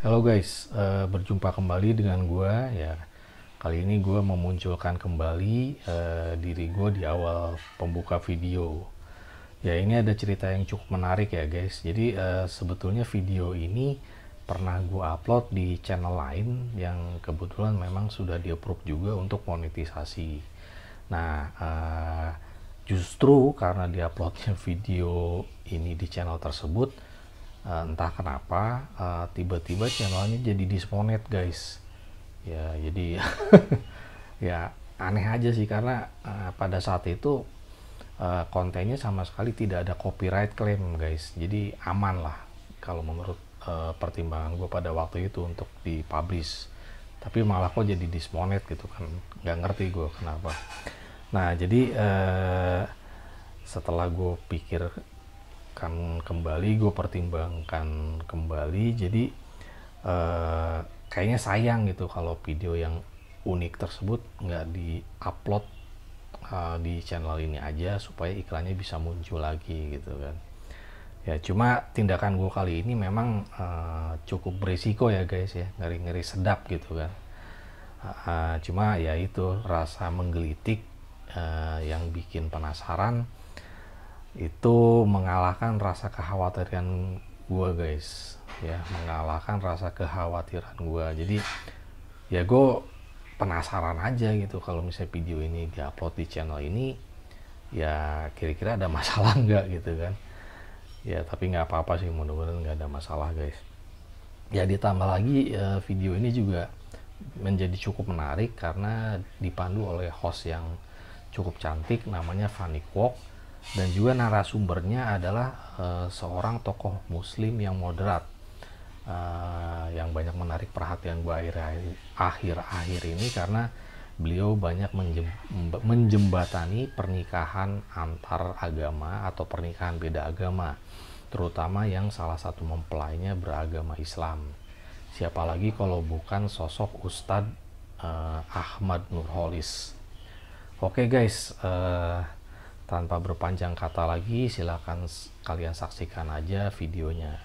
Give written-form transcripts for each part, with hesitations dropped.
Halo guys, berjumpa kembali dengan gua ya. Kali ini gua memunculkan kembali diri gua di awal pembuka video. Ya ini ada cerita yang cukup menarik ya guys. Jadi sebetulnya video ini pernah gua upload di channel lain yang kebetulan memang sudah di-approve juga untuk monetisasi. Nah, justru karena diuploadnya video ini di channel tersebut, entah kenapa tiba-tiba channelnya jadi dismonet guys. Ya jadi ya aneh aja sih karena pada saat itu kontennya sama sekali tidak ada copyright claim guys. Jadi aman lah kalau menurut pertimbangan gue pada waktu itu untuk dipublish. Tapi malah kok jadi dismonet gitu kan, nggak ngerti gue kenapa. Nah jadi setelah gue pikirkan kembali, gue pertimbangkan kembali, jadi kayaknya sayang gitu kalau video yang unik tersebut nggak di-upload di channel ini aja supaya iklannya bisa muncul lagi gitu kan. Ya cuma tindakan gue kali ini memang cukup berisiko ya guys ya, ngeri-ngeri sedap gitu kan. Cuma ya itu rasa menggelitik yang bikin penasaran itu mengalahkan rasa kekhawatiran gue guys ya, mengalahkan rasa kekhawatiran gue. Jadi ya gue penasaran aja gitu kalau misalnya video ini diupload di channel ini, ya kira-kira ada masalah nggak gitu kan. Ya tapi nggak apa-apa sih, mudah-mudahan nggak ada masalah guys. Ya ditambah lagi video ini juga menjadi cukup menarik karena dipandu oleh host yang cukup cantik namanya Fanny Kwok, dan juga narasumbernya adalah seorang tokoh muslim yang moderat yang banyak menarik perhatian gue akhir-akhir ini karena beliau banyak menjembatani pernikahan antar agama atau pernikahan beda agama, terutama yang salah satu mempelainya beragama Islam. Siapa lagi kalau bukan sosok Ustadz Ahmad Nurholis. Oke guys, tanpa berpanjang kata lagi, silakan kalian saksikan aja videonya.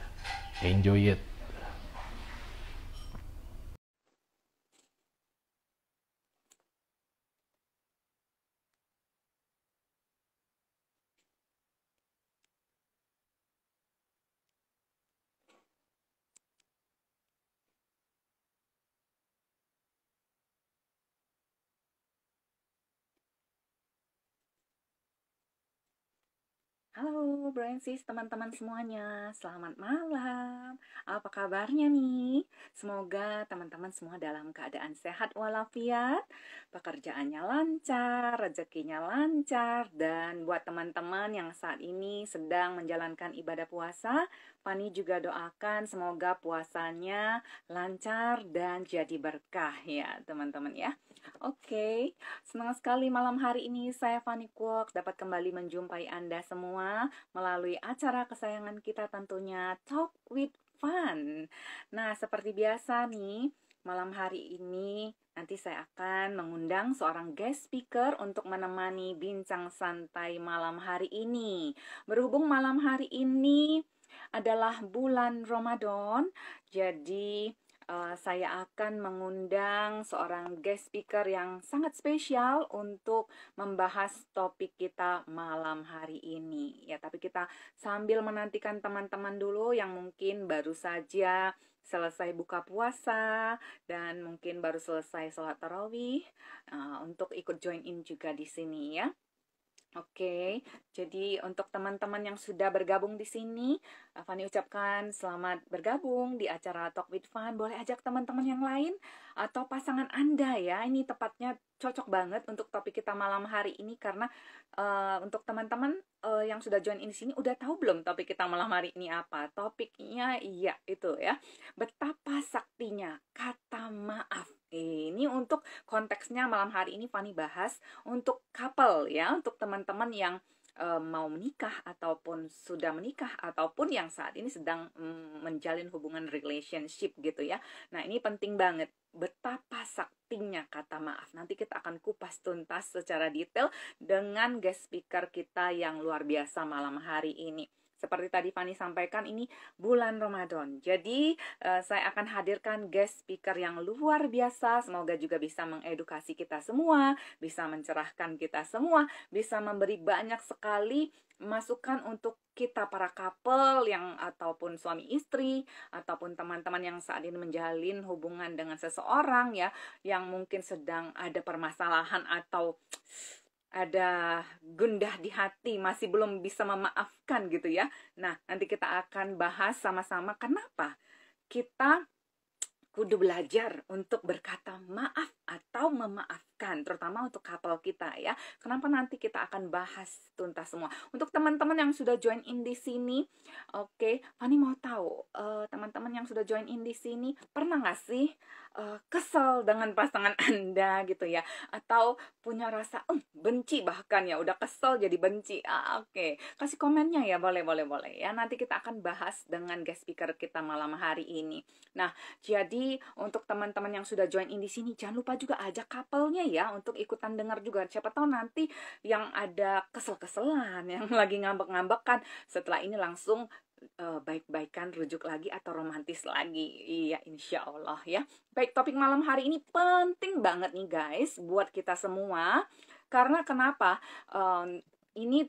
Enjoy it. Halo Bransis, teman-teman semuanya, selamat malam. Apa kabarnya nih? Semoga teman-teman semua dalam keadaan sehat walafiat, pekerjaannya lancar, rezekinya lancar, dan buat teman-teman yang saat ini sedang menjalankan ibadah puasa, Fani juga doakan semoga puasanya lancar dan jadi berkah ya teman-teman ya. Oke, senang sekali malam hari ini saya Fanny Kwok dapat kembali menjumpai Anda semua melalui acara kesayangan kita tentunya Talk with Fun. Nah, seperti biasa nih, malam hari ini nanti saya akan mengundang seorang guest speaker untuk menemani bincang santai malam hari ini. Berhubung malam hari ini adalah bulan Ramadan, jadi saya akan mengundang seorang guest speaker yang sangat spesial untuk membahas topik kita malam hari ini. Ya, tapi kita sambil menantikan teman-teman dulu yang mungkin baru saja selesai buka puasa dan mungkin baru selesai sholat tarawih untuk ikut join in juga di sini ya. Oke, jadi untuk teman-teman yang sudah bergabung di sini, Fani ucapkan selamat bergabung di acara Talk with Fun. Boleh ajak teman-teman yang lain atau pasangan Anda ya. Ini tepatnya cocok banget untuk topik kita malam hari ini karena untuk teman-teman yang sudah join in di sini udah tahu belum topik kita malam hari ini apa? Topiknya iya itu ya. Betapa saktinya kata maaf. Ini untuk konteksnya malam hari ini Fani bahas untuk couple ya, untuk teman-teman yang mau menikah ataupun sudah menikah ataupun yang saat ini sedang menjalin hubungan relationship gitu ya. Nah, ini penting banget betapa saktinya kata maaf. Nanti kita akan kupas tuntas secara detail dengan guest speaker kita yang luar biasa malam hari ini. seperti tadi Fani sampaikan, ini bulan Ramadan. Jadi saya akan hadirkan guest speaker yang luar biasa. Semoga juga bisa mengedukasi kita semua, bisa mencerahkan kita semua, bisa memberi banyak sekali masukan untuk kita para couple yang ataupun suami istri ataupun teman-teman yang saat ini menjalin hubungan dengan seseorang ya, yang mungkin sedang ada permasalahan atau ada gundah di hati, masih belum bisa memaafkan gitu ya. Nah, nanti kita akan bahas sama-sama kenapa kita kudu belajar untuk berkata maaf atau memaafkan, terutama untuk couple kita ya. Kenapa nanti kita akan bahas tuntas semua. Untuk teman-teman yang sudah join in di sini, oke, Fani mau tahu, teman-teman yang sudah join in di sini, pernah nggak sih kesel dengan pasangan Anda gitu ya? Atau punya rasa benci bahkan ya, udah kesel jadi benci. Oke. Kasih komennya ya, boleh ya. Nanti kita akan bahas dengan guest speaker kita malam hari ini. Nah, jadi untuk teman-teman yang sudah join in di sini, jangan lupa juga ajak couple-nya ya untuk ikutan dengar juga. Siapa tahu nanti yang ada kesel-keselan, yang lagi ngambek-ngambekan, setelah ini langsung baik-baikan, rujuk lagi atau romantis lagi. Iya, insya Allah ya. Baik, topik malam hari ini penting banget nih guys buat kita semua. Karena kenapa? Ini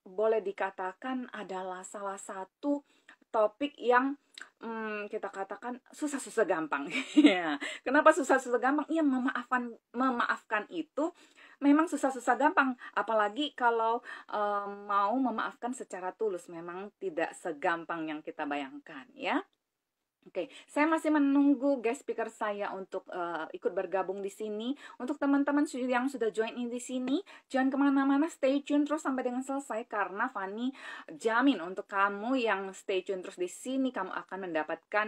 boleh dikatakan adalah salah satu topik yang kita katakan susah-susah gampang. Ya. Kenapa susah-susah gampang? Iya, memaafkan itu memang susah-susah gampang. Apalagi kalau mau memaafkan secara tulus, memang tidak segampang yang kita bayangkan ya. Oke, saya masih menunggu guest speaker saya untuk ikut bergabung di sini. Untuk teman-teman yang sudah join in di sini, jangan kemana-mana, stay tune terus sampai dengan selesai, karena Fani jamin untuk kamu yang stay tune terus di sini, kamu akan mendapatkan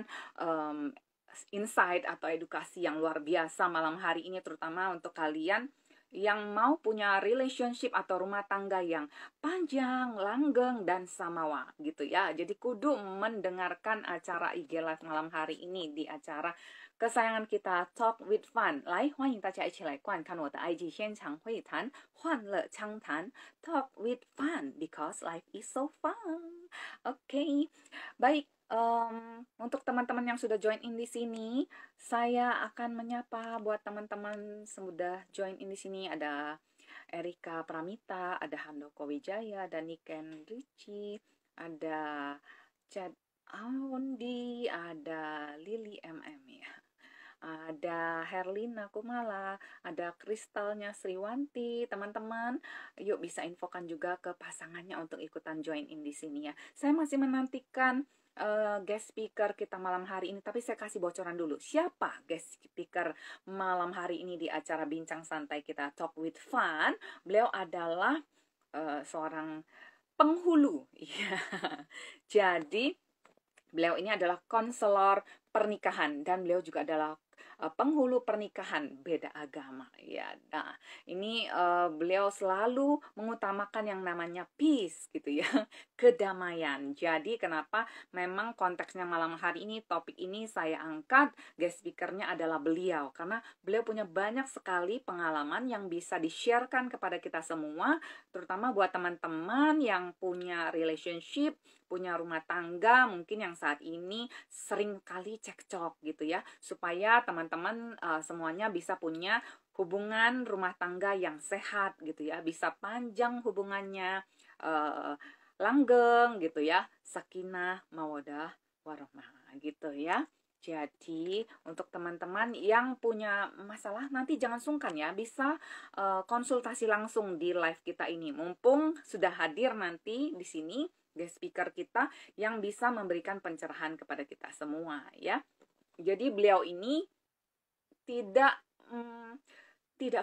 insight atau edukasi yang luar biasa malam hari ini, terutama untuk kalian yang mau punya relationship atau rumah tangga yang panjang, langgeng, dan samawa gitu ya. Jadi kudu mendengarkan acara IG Live malam hari ini di acara kesayangan kita Talk with Fun. 来，欢迎大家一起来观看我的 IG 现场会谈，欢乐畅谈 Talk with Fun because life is so fun. Oke, baik. Untuk teman-teman yang sudah join in di sini, saya akan menyapa buat teman-teman sudah join in di sini. Ada Erika Pramita, ada Handoko Wijaya, ada Niken Ricci, ada Chad Aundi, ada Lily MM ya. Ada Herlina Kumala, ada Kristalnya Sriwanti, teman-teman. Yuk bisa infokan juga ke pasangannya untuk ikutan join in di sini ya. Saya masih menantikan guest speaker kita malam hari ini, tapi saya kasih bocoran dulu. Siapa guest speaker malam hari ini di acara Bincang Santai kita Talk with Fun? Beliau adalah seorang penghulu. Jadi beliau ini adalah konselor pernikahan dan beliau juga adalah penghulu pernikahan beda agama ya. Nah, ini beliau selalu mengutamakan yang namanya peace gitu ya, kedamaian. Jadi kenapa memang konteksnya malam hari ini, topik ini saya angkat, guest speakernya adalah beliau, karena beliau punya banyak sekali pengalaman yang bisa di-sharekan kepada kita semua, terutama buat teman-teman yang punya relationship, punya rumah tangga mungkin yang saat ini sering kali cekcok gitu ya, supaya teman-teman semuanya bisa punya hubungan rumah tangga yang sehat gitu ya, bisa panjang hubungannya, langgeng gitu ya, sakinah mawadah warahmah gitu ya. Jadi untuk teman-teman yang punya masalah, nanti jangan sungkan ya, bisa konsultasi langsung di live kita ini. Mumpung sudah hadir nanti di sini guest speaker kita yang bisa memberikan pencerahan kepada kita semua ya. Jadi beliau ini tidak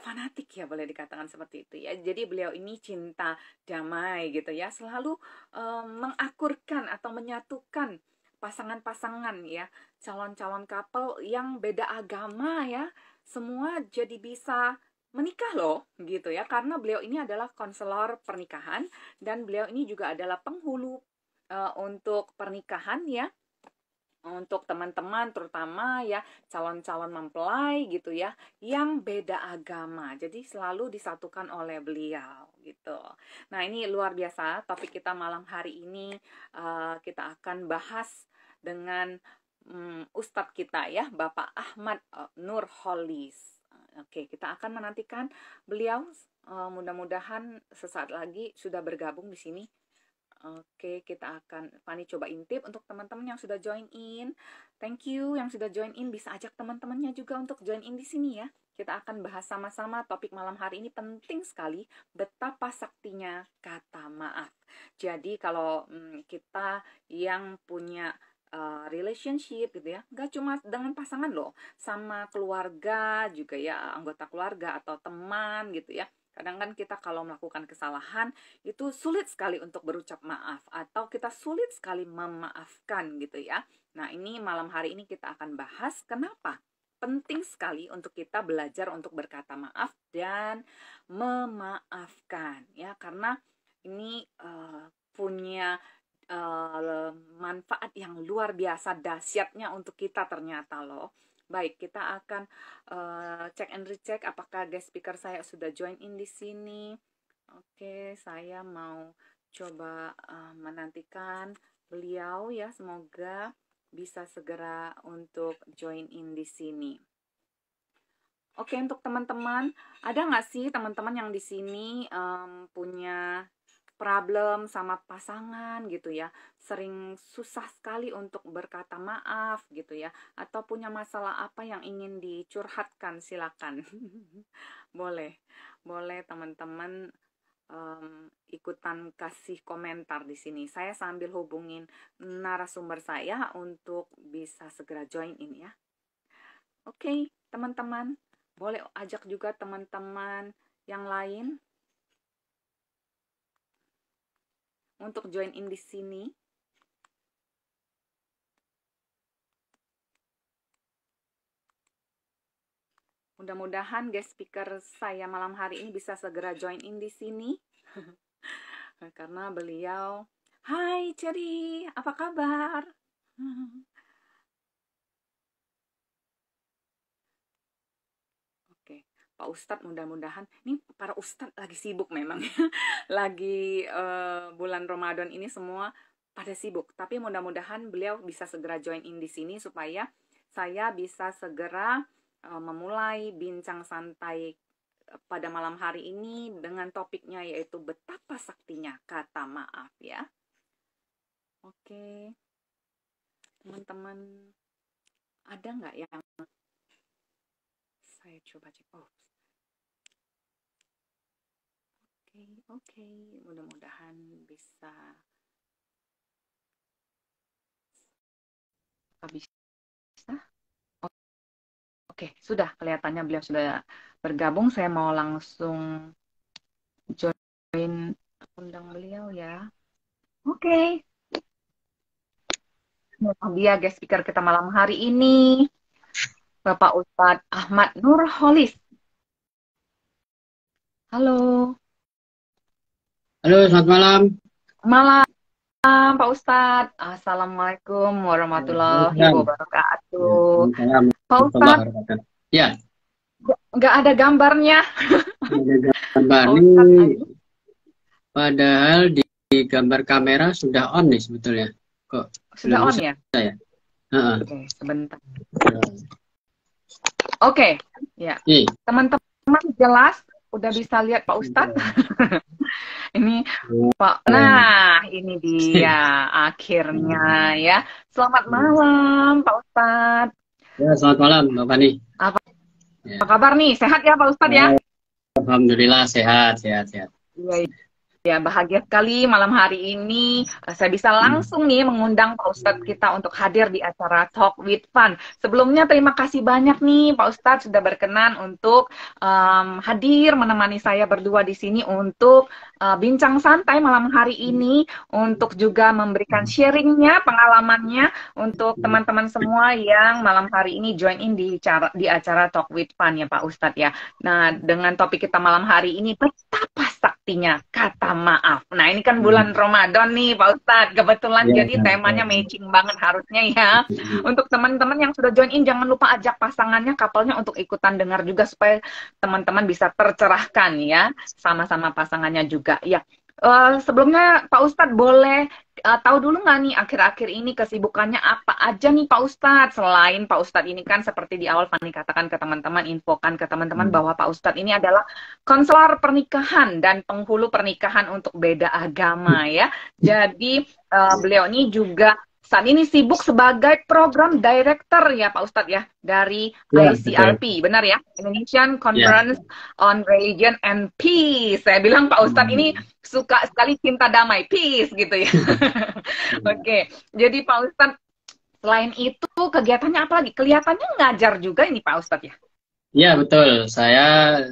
fanatik ya, boleh dikatakan seperti itu ya. Jadi beliau ini cinta damai gitu ya, selalu mengakurkan atau menyatukan pasangan-pasangan ya, calon-calon couple yang beda agama ya, semua jadi bisa menikah loh gitu ya, karena beliau ini adalah konselor pernikahan dan beliau ini juga adalah penghulu untuk pernikahan ya. untuk teman-teman terutama ya calon-calon mempelai gitu ya yang beda agama. Jadi selalu disatukan oleh beliau gitu. Nah, ini luar biasa topik kita malam hari ini. Kita akan bahas dengan Ustadz kita ya, Bapak Ahmad Nurholis. Oke, kita akan menantikan beliau. Mudah-mudahan sesaat lagi sudah bergabung di sini. Oke, kita akan Fani coba intip untuk teman-teman yang sudah join in. Thank you yang sudah join in, bisa ajak teman-temannya juga untuk join in di sini ya. Kita akan bahas sama-sama topik malam hari ini penting sekali, betapa saktinya kata maaf. Jadi kalau kita yang punya relationship gitu ya, nggak cuma dengan pasangan loh, sama keluarga juga ya, anggota keluarga atau teman gitu ya. Kadang kan kita kalau melakukan kesalahan itu sulit sekali untuk berucap maaf atau kita sulit sekali memaafkan gitu ya. Nah, ini malam hari ini kita akan bahas kenapa penting sekali untuk kita belajar untuk berkata maaf dan memaafkan ya, karena ini punya manfaat yang luar biasa dahsyatnya untuk kita ternyata loh. Baik, kita akan cek and recheck apakah guest speaker saya sudah join in di sini. Oke, saya mau coba menantikan beliau ya, semoga bisa segera untuk join in di sini. Oke, untuk teman-teman, ada nggak sih teman-teman yang di sini punya problem sama pasangan gitu ya, sering susah sekali untuk berkata maaf gitu ya, atau punya masalah apa yang ingin dicurhatkan, silakan. boleh teman-teman ikutan kasih komentar di sini. Saya sambil hubungin narasumber saya untuk bisa segera join in ya. Oke, teman-teman, boleh ajak juga teman-teman yang lain untuk join in di sini. Mudah-mudahan guest speaker saya malam hari ini bisa segera join in di sini. Karena beliau, hai Cherry, apa kabar? Oke, Pak Ustadz mudah-mudahan, ini para Ustadz lagi sibuk memang ya. Lagi bulan Ramadan ini semua pada sibuk. Tapi mudah-mudahan beliau bisa segera join in di sini supaya saya bisa segera memulai bincang santai pada malam hari ini dengan topiknya yaitu betapa saktinya kata maaf ya. Oke, teman-teman, ada nggak yang saya coba cek? Oh, oke, mudah-mudahan bisa Oke, sudah kelihatannya beliau sudah bergabung. Saya mau langsung join undang beliau ya. Oke. Dia guest speaker kita malam hari ini, Bapak Ustadz Ahmad Nurholis. Halo. Halo, selamat malam. Malam, Pak Ustadz. Assalamualaikum warahmatullahi wabarakatuh. Pak Ustadz. Ya. Nggak ada gambarnya. Ada gambar ini. Padahal di gambar kamera sudah on nih sebetulnya. Kok sudah on ya? Ya? Oke, sebentar. Oke, ya. Teman-teman jelas udah bisa lihat Pak Ustadz. Ini Pak. Nah, ini dia akhirnya ya. Selamat malam Pak Ustadz. Ya, selamat malam Mbak Fani. Apa kabar nih? Sehat ya Pak Ustadz ya? Alhamdulillah sehat. Ya, bahagia sekali malam hari ini saya bisa langsung nih mengundang Pak Ustadz kita untuk hadir di acara Talk with Fun. Sebelumnya terima kasih banyak nih Pak Ustadz sudah berkenan untuk hadir menemani saya berdua di sini untuk bincang santai malam hari ini, untuk juga memberikan sharingnya, pengalamannya untuk teman-teman semua yang malam hari ini join in di acara Talk with Fun ya Pak Ustadz ya. Nah, dengan topik kita malam hari ini, betapa saktinya kata kata maaf. Nah, ini kan bulan Ramadan nih, Pak Ustadz. Kebetulan Ya, jadi temanya matching banget harusnya ya. Untuk teman-teman yang sudah join in, jangan lupa ajak pasangannya, couple-nya untuk ikutan dengar juga supaya teman-teman bisa tercerahkan ya, sama-sama pasangannya juga. Ya, sebelumnya Pak Ustadz boleh tahu dulu nggak nih akhir-akhir ini kesibukannya apa aja nih Pak Ustadz? Selain Pak Ustadz ini kan seperti di awal Fani katakan ke teman-teman, infokan ke teman-teman bahwa Pak Ustadz ini adalah konselor pernikahan dan penghulu pernikahan untuk beda agama ya. Jadi beliau ini juga saat ini sibuk sebagai program director ya Pak Ustadz ya dari ya, ICRP, benar ya? Indonesian Conference on Religion and Peace. Saya bilang Pak Ustadz ini suka sekali cinta damai, peace gitu ya. Oke, jadi Pak Ustadz selain itu kegiatannya apa lagi? Kelihatannya ngajar juga ini Pak Ustadz ya? Ya, betul. Saya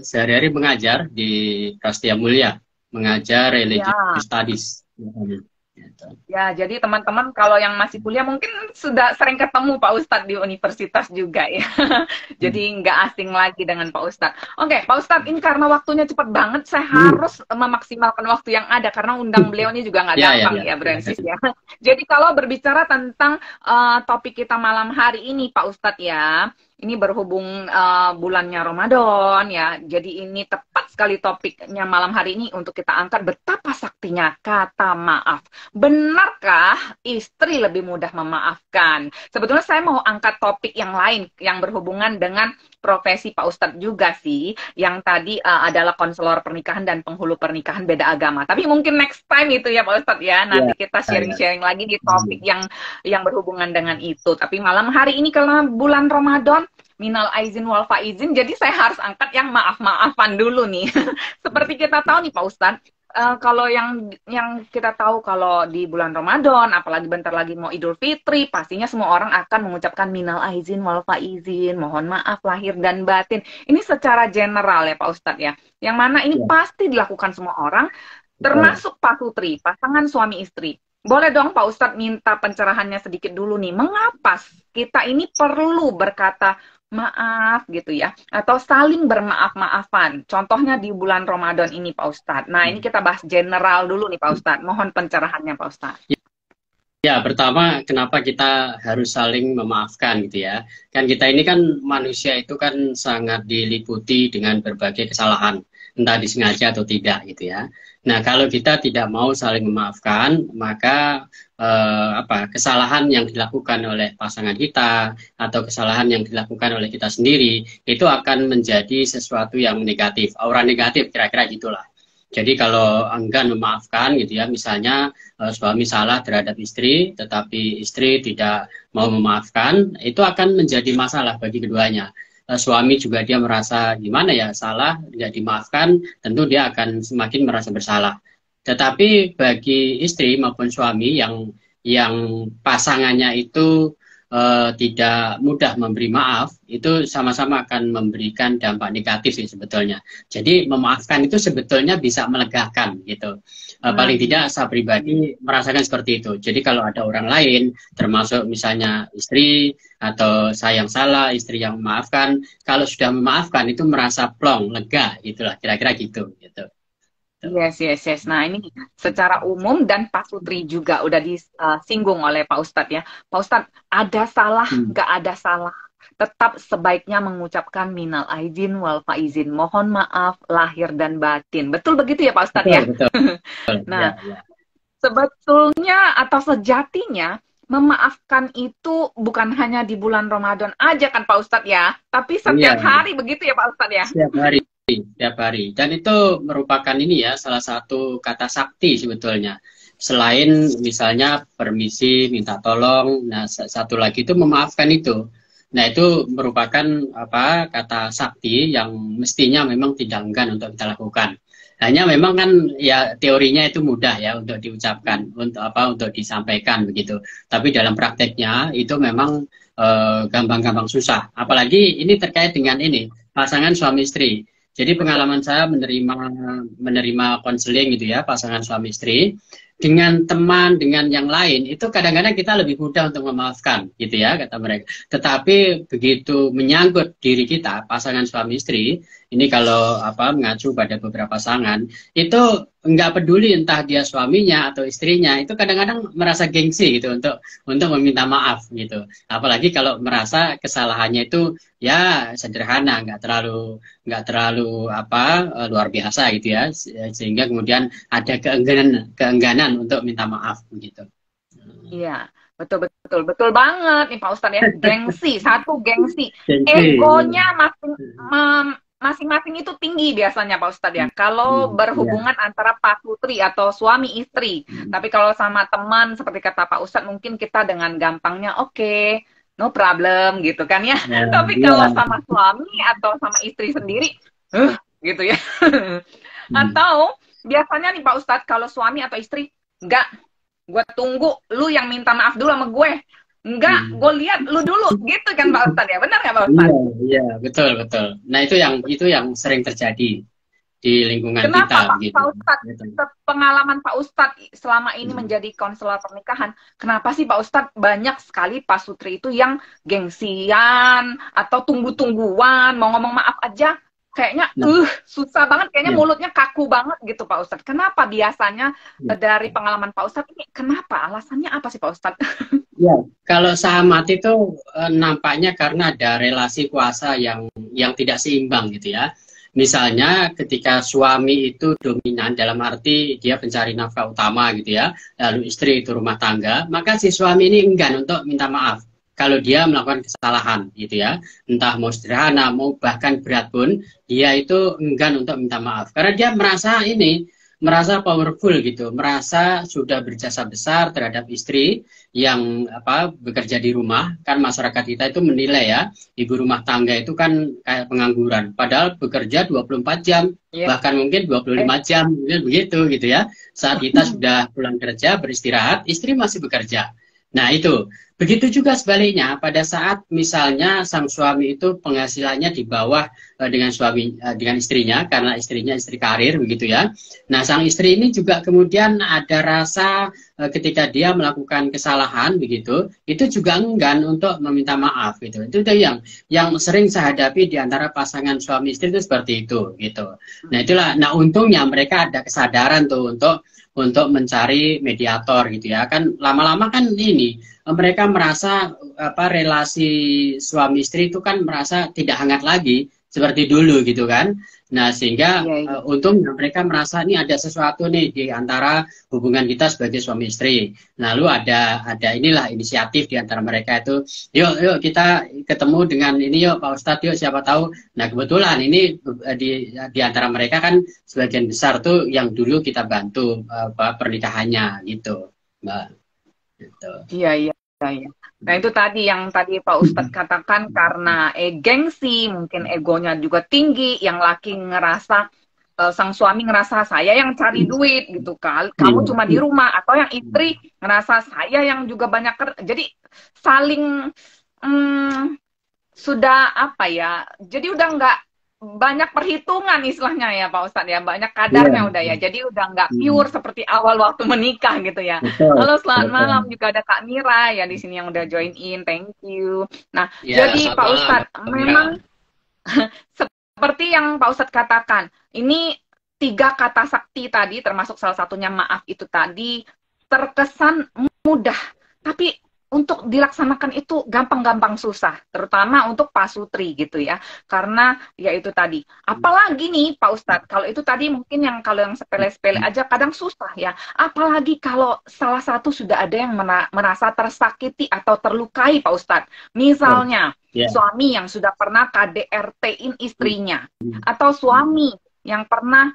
sehari-hari mengajar di Prastia Mulia, mengajar religious studies. Ya, jadi teman-teman kalau yang masih kuliah mungkin sudah sering ketemu Pak Ustadz di universitas juga ya. Jadi nggak asing lagi dengan Pak Ustadz. Oke, Pak Ustadz, ini karena waktunya cepat banget, saya harus memaksimalkan waktu yang ada karena undang beliau ini juga nggak gampang ya, Bransis ya. Jadi kalau berbicara tentang topik kita malam hari ini Pak Ustadz ya, ini berhubung bulannya Ramadan ya, jadi ini tepat sekali topiknya malam hari ini untuk kita angkat betapa saktinya kata maaf. Benarkah istri lebih mudah memaafkan? Sebetulnya saya mau angkat topik yang lain yang berhubungan dengan profesi Pak Ustadz juga sih, yang tadi adalah konselor pernikahan dan penghulu pernikahan beda agama. Tapi mungkin next time itu ya Pak Ustadz ya, nanti kita sharing-sharing lagi di topik yang berhubungan dengan itu. Tapi malam hari ini karena bulan Ramadan, minal aizin wal faizin, jadi saya harus angkat yang maaf-maafan dulu nih. Seperti kita tahu nih Pak Ustadz, kalau yang kita tahu kalau di bulan Ramadan, apalagi bentar lagi mau Idul Fitri, pastinya semua orang akan mengucapkan minal aizin wal faizin, mohon maaf lahir dan batin. Ini secara general ya Pak Ustadz ya, yang mana ini pasti dilakukan semua orang, termasuk Pak Putri, pasangan suami istri. Boleh dong Pak Ustadz minta pencerahannya sedikit dulu nih, mengapa kita ini perlu berkata maaf gitu ya, atau saling bermaaf-maafan. Contohnya di bulan Ramadan ini Pak Ustadz. Nah ini kita bahas general dulu nih Pak Ustadz. Mohon pencerahannya Pak Ustadz. Ya, pertama kenapa kita harus saling memaafkan gitu ya. Kan kita ini kan manusia itu kan sangat diliputi dengan berbagai kesalahan, entah disengaja atau tidak gitu ya. Nah, kalau kita tidak mau saling memaafkan, maka kesalahan yang dilakukan oleh pasangan kita atau kesalahan yang dilakukan oleh kita sendiri itu akan menjadi sesuatu yang negatif, aura negatif kira-kira gitulah. Jadi kalau enggan memaafkan gitu ya, misalnya suami salah terhadap istri, tetapi istri tidak mau memaafkan, itu akan menjadi masalah bagi keduanya. Suami juga dia merasa gimana ya, salah, tidak dimaafkan, tentu dia akan semakin merasa bersalah. Tetapi bagi istri maupun suami yang pasangannya itu tidak mudah memberi maaf, itu sama-sama akan memberikan dampak negatif sih sebetulnya. Jadi memaafkan itu sebetulnya bisa melegakan gitu. Paling tidak saya pribadi merasakan seperti itu. Jadi kalau ada orang lain, termasuk misalnya istri atau saya yang salah, istri yang memaafkan, kalau sudah memaafkan itu merasa plong, lega, itulah kira-kira gitu. Yes. Nah ini secara umum dan Pak Putri juga udah disinggung oleh Pak Ustadz ya. Pak Ustadz, ada salah, nggak ada salah. Tetap sebaiknya mengucapkan minal aizin wal faizin. Mohon maaf lahir dan batin. Betul begitu ya Pak Ustadz ya? Betul. Nah, sebetulnya atau sejatinya memaafkan itu bukan hanya di bulan Ramadan aja kan Pak Ustadz ya. Tapi setiap hari begitu ya Pak Ustadz ya? Setiap hari. Dan itu merupakan ini ya, salah satu kata sakti sebetulnya. Selain misalnya permisi, minta tolong, nah satu lagi itu memaafkan itu. Nah itu merupakan kata sakti yang mestinya memang tidak enggan untuk kita lakukan. Hanya memang kan ya teorinya itu mudah ya untuk diucapkan, untuk disampaikan begitu. Tapi dalam prakteknya itu memang gampang-gampang susah. Apalagi ini terkait dengan ini pasangan suami istri. Jadi pengalaman saya menerima konseling gitu ya, pasangan suami istri dengan teman, dengan yang lain itu kadang-kadang kita lebih mudah untuk memaafkan gitu ya kata mereka. Tetapi begitu menyangkut diri kita, pasangan suami istri, Ini kalau mengacu pada beberapa pasangan itu nggak peduli entah dia suaminya atau istrinya, itu kadang-kadang merasa gengsi gitu untuk meminta maaf gitu. Apalagi kalau merasa kesalahannya itu ya sederhana, nggak terlalu luar biasa gitu ya, sehingga kemudian ada keengganan untuk minta maaf gitu. Iya, betul betul betul banget nih Pak Ustadz ya. Gengsi, satu gengsi. Gengsi. Egonya masing-masing itu tinggi biasanya Pak Ustadz ya. Kalau berhubungan antara Pak Putri atau suami istri. Tapi kalau sama teman seperti kata Pak Ustadz mungkin kita dengan gampangnya oke, no problem gitu kan ya. Tapi kalau sama suami atau sama istri sendiri, gitu ya. Atau biasanya nih Pak Ustadz kalau suami atau istri enggak, gue tunggu lu yang minta maaf dulu sama gue. Enggak, gue lihat lu dulu gitu kan Pak Ustadz ya. Benar nggak Pak Ustadz? Iya, betul betul. Nah itu yang sering terjadi di lingkungan Kenapa kita Pak, gitu. Pak Ustadz, pengalaman Pak Ustadz selama ini menjadi konselor pernikahan, kenapa sih Pak Ustadz banyak sekali Pak Sutri itu yang gengsian atau tunggu-tungguan, mau ngomong maaf aja kayaknya susah banget, kayaknya mulutnya kaku banget gitu Pak Ustadz. Kenapa biasanya dari pengalaman Pak Ustadz ini, kenapa? Alasannya apa sih Pak Ustadz? Ya, kalau sahabat itu nampaknya karena ada relasi kuasa yang tidak seimbang gitu ya. Misalnya ketika suami itu dominan dalam arti dia pencari nafkah utama gitu ya, lalu istri itu rumah tangga, maka si suami ini enggan untuk minta maaf kalau dia melakukan kesalahan gitu ya, entah mau sederhana mau bahkan berat pun dia itu enggan untuk minta maaf karena dia merasa powerful gitu, merasa sudah berjasa besar terhadap istri yang bekerja di rumah. Kan masyarakat kita itu menilai ya, ibu rumah tangga itu kan kayak pengangguran, padahal bekerja 24 jam, bahkan mungkin 25 jam, mungkin begitu gitu ya. Saat kita sudah pulang kerja, beristirahat, istri masih bekerja. Nah itu, begitu juga sebaliknya pada saat misalnya sang suami itu penghasilannya di bawah dengan istrinya, karena istrinya istri karir begitu ya. Nah sang istri ini juga kemudian ada rasa ketika dia melakukan kesalahan begitu, itu juga enggan untuk meminta maaf gitu. Itu yang sering saya hadapi di antara pasangan suami istri itu seperti itu gitu. Nah itulah, nah untungnya mereka ada kesadaran tuh untuk mencari mediator gitu ya. Kan lama-lama kan mereka merasa relasi suami istri itu kan merasa tidak hangat lagi seperti dulu gitu kan. Nah sehingga untungnya mereka merasa ini ada sesuatu nih di antara hubungan kita sebagai suami istri. Lalu ada inilah inisiatif di antara mereka itu, yuk kita ketemu dengan ini yuk Pak Ustadz, yuk siapa tahu. Nah kebetulan ini di antara mereka kan sebagian besar tuh yang dulu kita bantu pernikahannya gitu, Mbak. Gitu. Iya. Nah itu tadi yang tadi Pak Ustadz katakan karena gengsi, mungkin egonya juga tinggi, yang laki ngerasa, sang suami ngerasa saya yang cari duit gitu kan, kamu cuma di rumah, atau yang istri ngerasa saya yang juga banyak kerja, jadi saling sudah jadi udah nggak banyak perhitungan istilahnya ya Pak Ustadz ya, banyak kadarnya udah ya, jadi udah nggak pure seperti awal waktu menikah gitu ya. Halo selamat malam, juga ada Kak Mira ya di sini yang udah join in, thank you. Nah jadi Pak Ustadz memang seperti yang Pak Ustadz katakan, ini 3 kata sakti tadi termasuk salah satunya maaf itu tadi terkesan mudah, tapi untuk dilaksanakan itu gampang-gampang susah, terutama untuk Pak Sutri gitu ya, karena ya itu tadi. Apalagi nih Pak Ustadz, kalau itu tadi mungkin kalau yang sepele-sepele aja kadang susah ya, apalagi kalau salah satu sudah ada yang merasa tersakiti atau terlukai Pak Ustadz, misalnya suami yang sudah pernah KDRT-in istrinya, atau suami yang pernah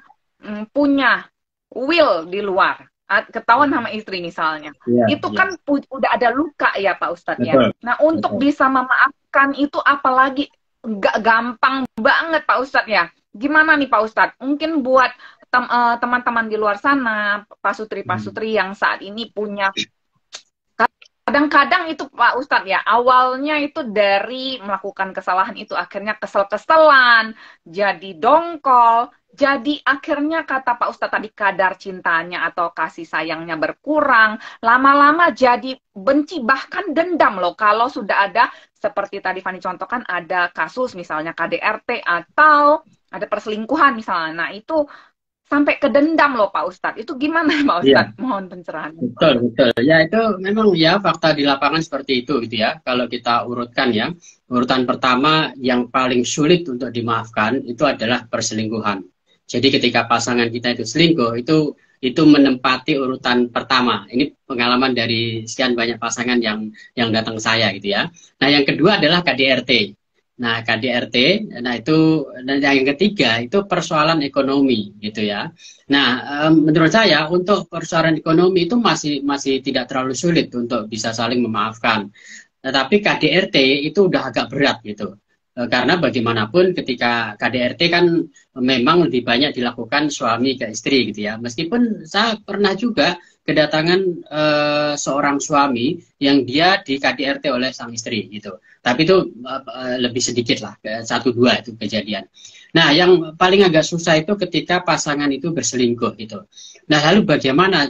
punya will di luar, ketahuan sama istri misalnya, itu kan udah ada luka ya Pak Ustadz ya. Nah untuk bisa memaafkan itu apalagi nggak gampang banget Pak Ustadz ya. Gimana nih Pak Ustadz? Mungkin buat teman-teman di luar sana, Pak Sutri yang saat ini punya kadang-kadang itu Pak Ustadz ya, awalnya itu dari melakukan kesalahan itu akhirnya kesel-keselan, jadi dongkol, jadi akhirnya kata Pak Ustadz tadi kadar cintanya atau kasih sayangnya berkurang, lama-lama jadi benci bahkan dendam loh kalau sudah ada seperti tadi Fani contohkan ada kasus misalnya KDRT atau ada perselingkuhan misalnya. Nah itu sampai ke dendam loh Pak Ustadz. Itu gimana Pak Iya, Ustadz? Mohon pencerahan. betul, betul. Ya itu memang ya fakta di lapangan seperti itu gitu ya. Kalau kita urutkan ya, urutan pertama yang paling sulit untuk dimaafkan itu adalah perselingkuhan. Jadi ketika pasangan kita itu selingkuh, itu menempati urutan pertama. Ini pengalaman dari sekian banyak pasangan yang datang ke saya gitu ya. Nah, yang kedua adalah KDRT. Nah, KDRT, nah itu, dan yang ketiga itu persoalan ekonomi gitu ya. Nah, menurut saya untuk persoalan ekonomi itu masih tidak terlalu sulit untuk bisa saling memaafkan. Tetapi KDRT itu udah agak berat gitu. Karena bagaimanapun ketika KDRT kan memang lebih banyak dilakukan suami ke istri gitu ya. Meskipun saya pernah juga kedatangan seorang suami yang dia di KDRT oleh sang istri gitu. Tapi itu lebih sedikit lah, 1-2 itu kejadian. Nah, yang paling agak susah itu ketika pasangan itu berselingkuh gitu. Nah, lalu bagaimana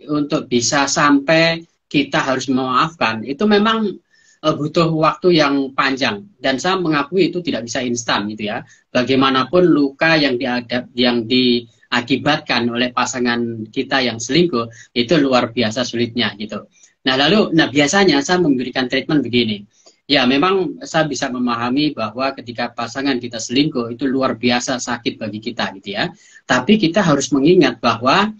untuk bisa sampai kita harus memaafkan? Itu memang butuh waktu yang panjang dan saya mengakui itu tidak bisa instan gitu ya. Bagaimanapun luka yang diakibatkan oleh pasangan kita yang selingkuh itu luar biasa sulitnya gitu. Nah biasanya saya memberikan treatment begini. Ya memang saya bisa memahami bahwa ketika pasangan kita selingkuh itu luar biasa sakit bagi kita gitu ya. Tapi kita harus mengingat bahwa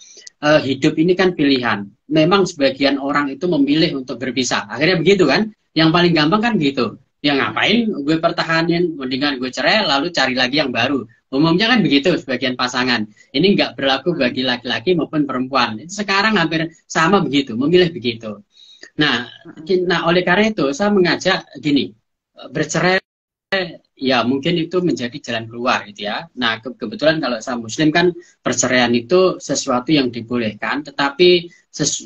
hidup ini kan pilihan. Memang sebagian orang itu memilih untuk berpisah. Akhirnya begitu kan? Yang paling gampang kan gitu. Ya ngapain gue pertahanin, mendingan gue cerai lalu cari lagi yang baru. Umumnya kan begitu sebagian pasangan. Ini nggak berlaku bagi laki-laki maupun perempuan. Sekarang hampir sama begitu, memilih begitu. Nah, oleh karena itu saya mengajak gini, bercerai ya mungkin itu menjadi jalan keluar gitu ya. Nah, kebetulan kalau saya muslim kan perceraian itu sesuatu yang dibolehkan, tetapi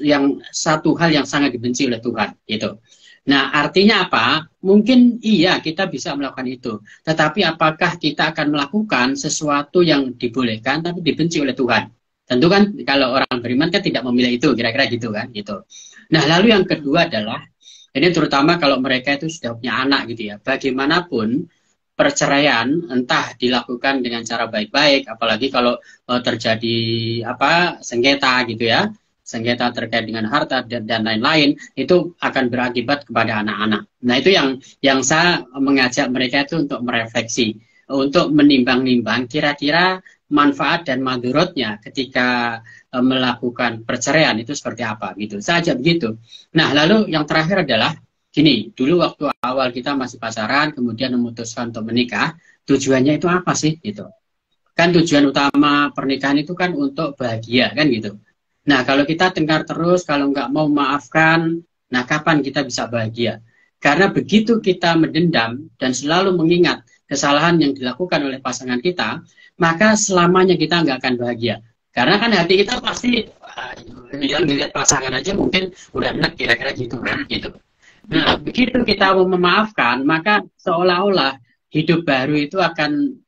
yang satu hal yang sangat dibenci oleh Tuhan gitu. Nah, artinya apa? Mungkin iya kita bisa melakukan itu. Tetapi apakah kita akan melakukan sesuatu yang dibolehkan tapi dibenci oleh Tuhan? Tentu kan kalau orang beriman kan tidak memilih itu, kira-kira gitu kan, gitu. Nah, lalu yang kedua adalah, ini terutama kalau mereka itu sudah punya anak gitu ya. Bagaimanapun perceraian entah dilakukan dengan cara baik-baik, apalagi kalau terjadi sengketa gitu ya. Sengketa terkait dengan harta dan lain-lain itu akan berakibat kepada anak-anak. Nah itu yang saya mengajak mereka itu untuk merefleksi, untuk menimbang-nimbang kira-kira manfaat dan madorotnya ketika melakukan perceraian itu seperti apa gitu. Saya ajak begitu. Nah lalu yang terakhir adalah gini, dulu waktu awal kita masih pacaran kemudian memutuskan untuk menikah, tujuannya itu apa sih gitu. Kan tujuan utama pernikahan itu kan untuk bahagia kan gitu. Nah, kalau kita tengkar terus, kalau nggak mau memaafkan, nah kapan kita bisa bahagia? Karena begitu kita mendendam dan selalu mengingat kesalahan yang dilakukan oleh pasangan kita, maka selamanya kita nggak akan bahagia. Karena kan hati kita pasti, yang dilihat pasangan aja mungkin udah enak kira-kira gitu kan, gitu. Nah, begitu kita mau memaafkan, maka seolah-olah hidup baru itu akan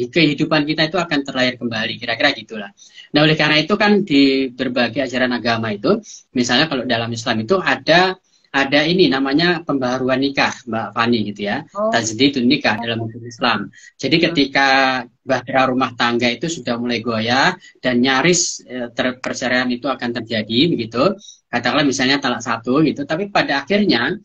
kehidupan kita itu akan terlahir kembali, kira-kira gitulah. Nah oleh karena itu kan di berbagai ajaran agama itu, misalnya kalau dalam Islam itu ada ini namanya pembaharuan nikah, Mbak Fani gitu ya, tajdidun nikah dalam hukum Islam. Jadi ketika bahtera rumah tangga itu sudah mulai goyah dan nyaris perceraian itu akan terjadi begitu, katakanlah misalnya talak 1 gitu, tapi pada akhirnya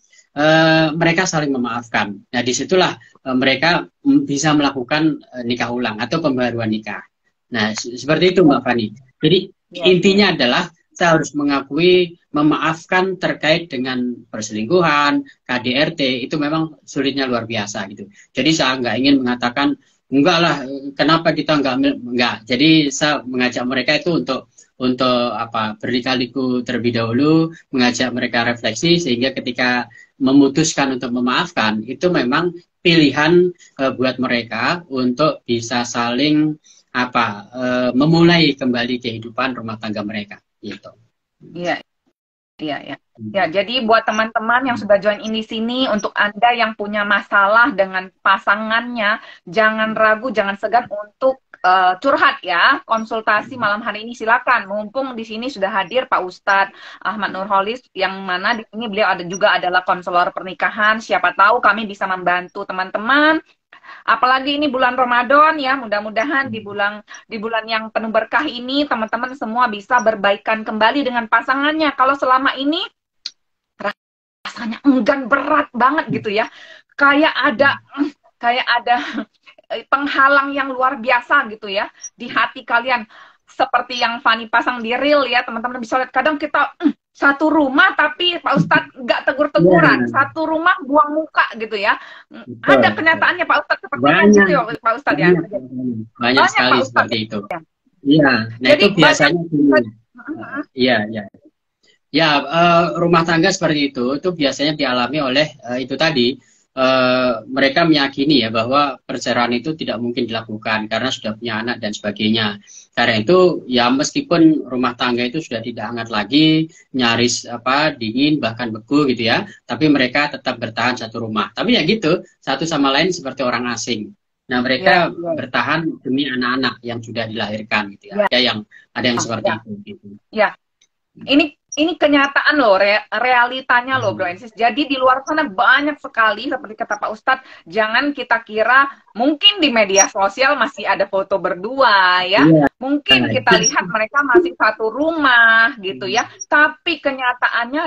mereka saling memaafkan. Nah disitulah mereka bisa melakukan nikah ulang atau pembaharuan nikah. Nah seperti itu Mbak Fani. Jadi intinya adalah saya harus mengakui memaafkan terkait dengan perselingkuhan, KDRT itu memang sulitnya luar biasa gitu. Jadi saya nggak ingin mengatakan enggak lah, kenapa kita enggak. Jadi saya mengajak mereka itu untuk berlika-liku terlebih dahulu, mengajak mereka refleksi sehingga ketika memutuskan untuk memaafkan itu memang pilihan buat mereka untuk bisa saling memulai kembali kehidupan rumah tangga mereka gitu. Iya, Iya, ya. Ya, jadi buat teman-teman yang sudah join in di sini, untuk Anda yang punya masalah dengan pasangannya, jangan ragu, jangan segan untuk curhat ya. Konsultasi malam hari ini silakan. Mumpung di sini sudah hadir Pak Ustadz Ahmad Nurholis, yang mana di sini beliau ada juga adalah konselor pernikahan. Siapa tahu kami bisa membantu teman-teman. Apalagi ini bulan Ramadan ya, mudah-mudahan di bulan yang penuh berkah ini teman-teman semua bisa berbaikan kembali dengan pasangannya. Kalau selama ini rasanya enggan, berat banget gitu ya. Kayak ada penghalang yang luar biasa gitu ya di hati kalian. Seperti yang Fani pasang di reel ya, teman-teman bisa lihat. Kadang kita satu rumah tapi Pak Ustadz nggak tegur-teguran, satu rumah buang muka gitu ya. Ada kenyataannya Pak Ustadz seperti itu ya Pak Ustadz ya. Banyak sekali Pak Ustadz seperti itu. Iya, nah Jadi itu biasanya iya, iya. Ya, rumah tangga seperti itu biasanya dialami oleh itu tadi, mereka meyakini ya bahwa perceraian itu tidak mungkin dilakukan karena sudah punya anak dan sebagainya. Karena itu ya meskipun rumah tangga itu sudah tidak hangat lagi, nyaris dingin bahkan beku gitu ya, tapi mereka tetap bertahan satu rumah. Tapi ya gitu, satu sama lain seperti orang asing. Nah, mereka bertahan demi anak-anak yang sudah dilahirkan gitu ya. Ada yang seperti itu gitu. Ya. Ini kenyataan loh, realitanya loh Bro and Sis. Jadi di luar sana banyak sekali, seperti kata Pak Ustadz, jangan kita kira mungkin di media sosial masih ada foto berdua ya. Mungkin kita lihat mereka masih satu rumah gitu ya. Tapi kenyataannya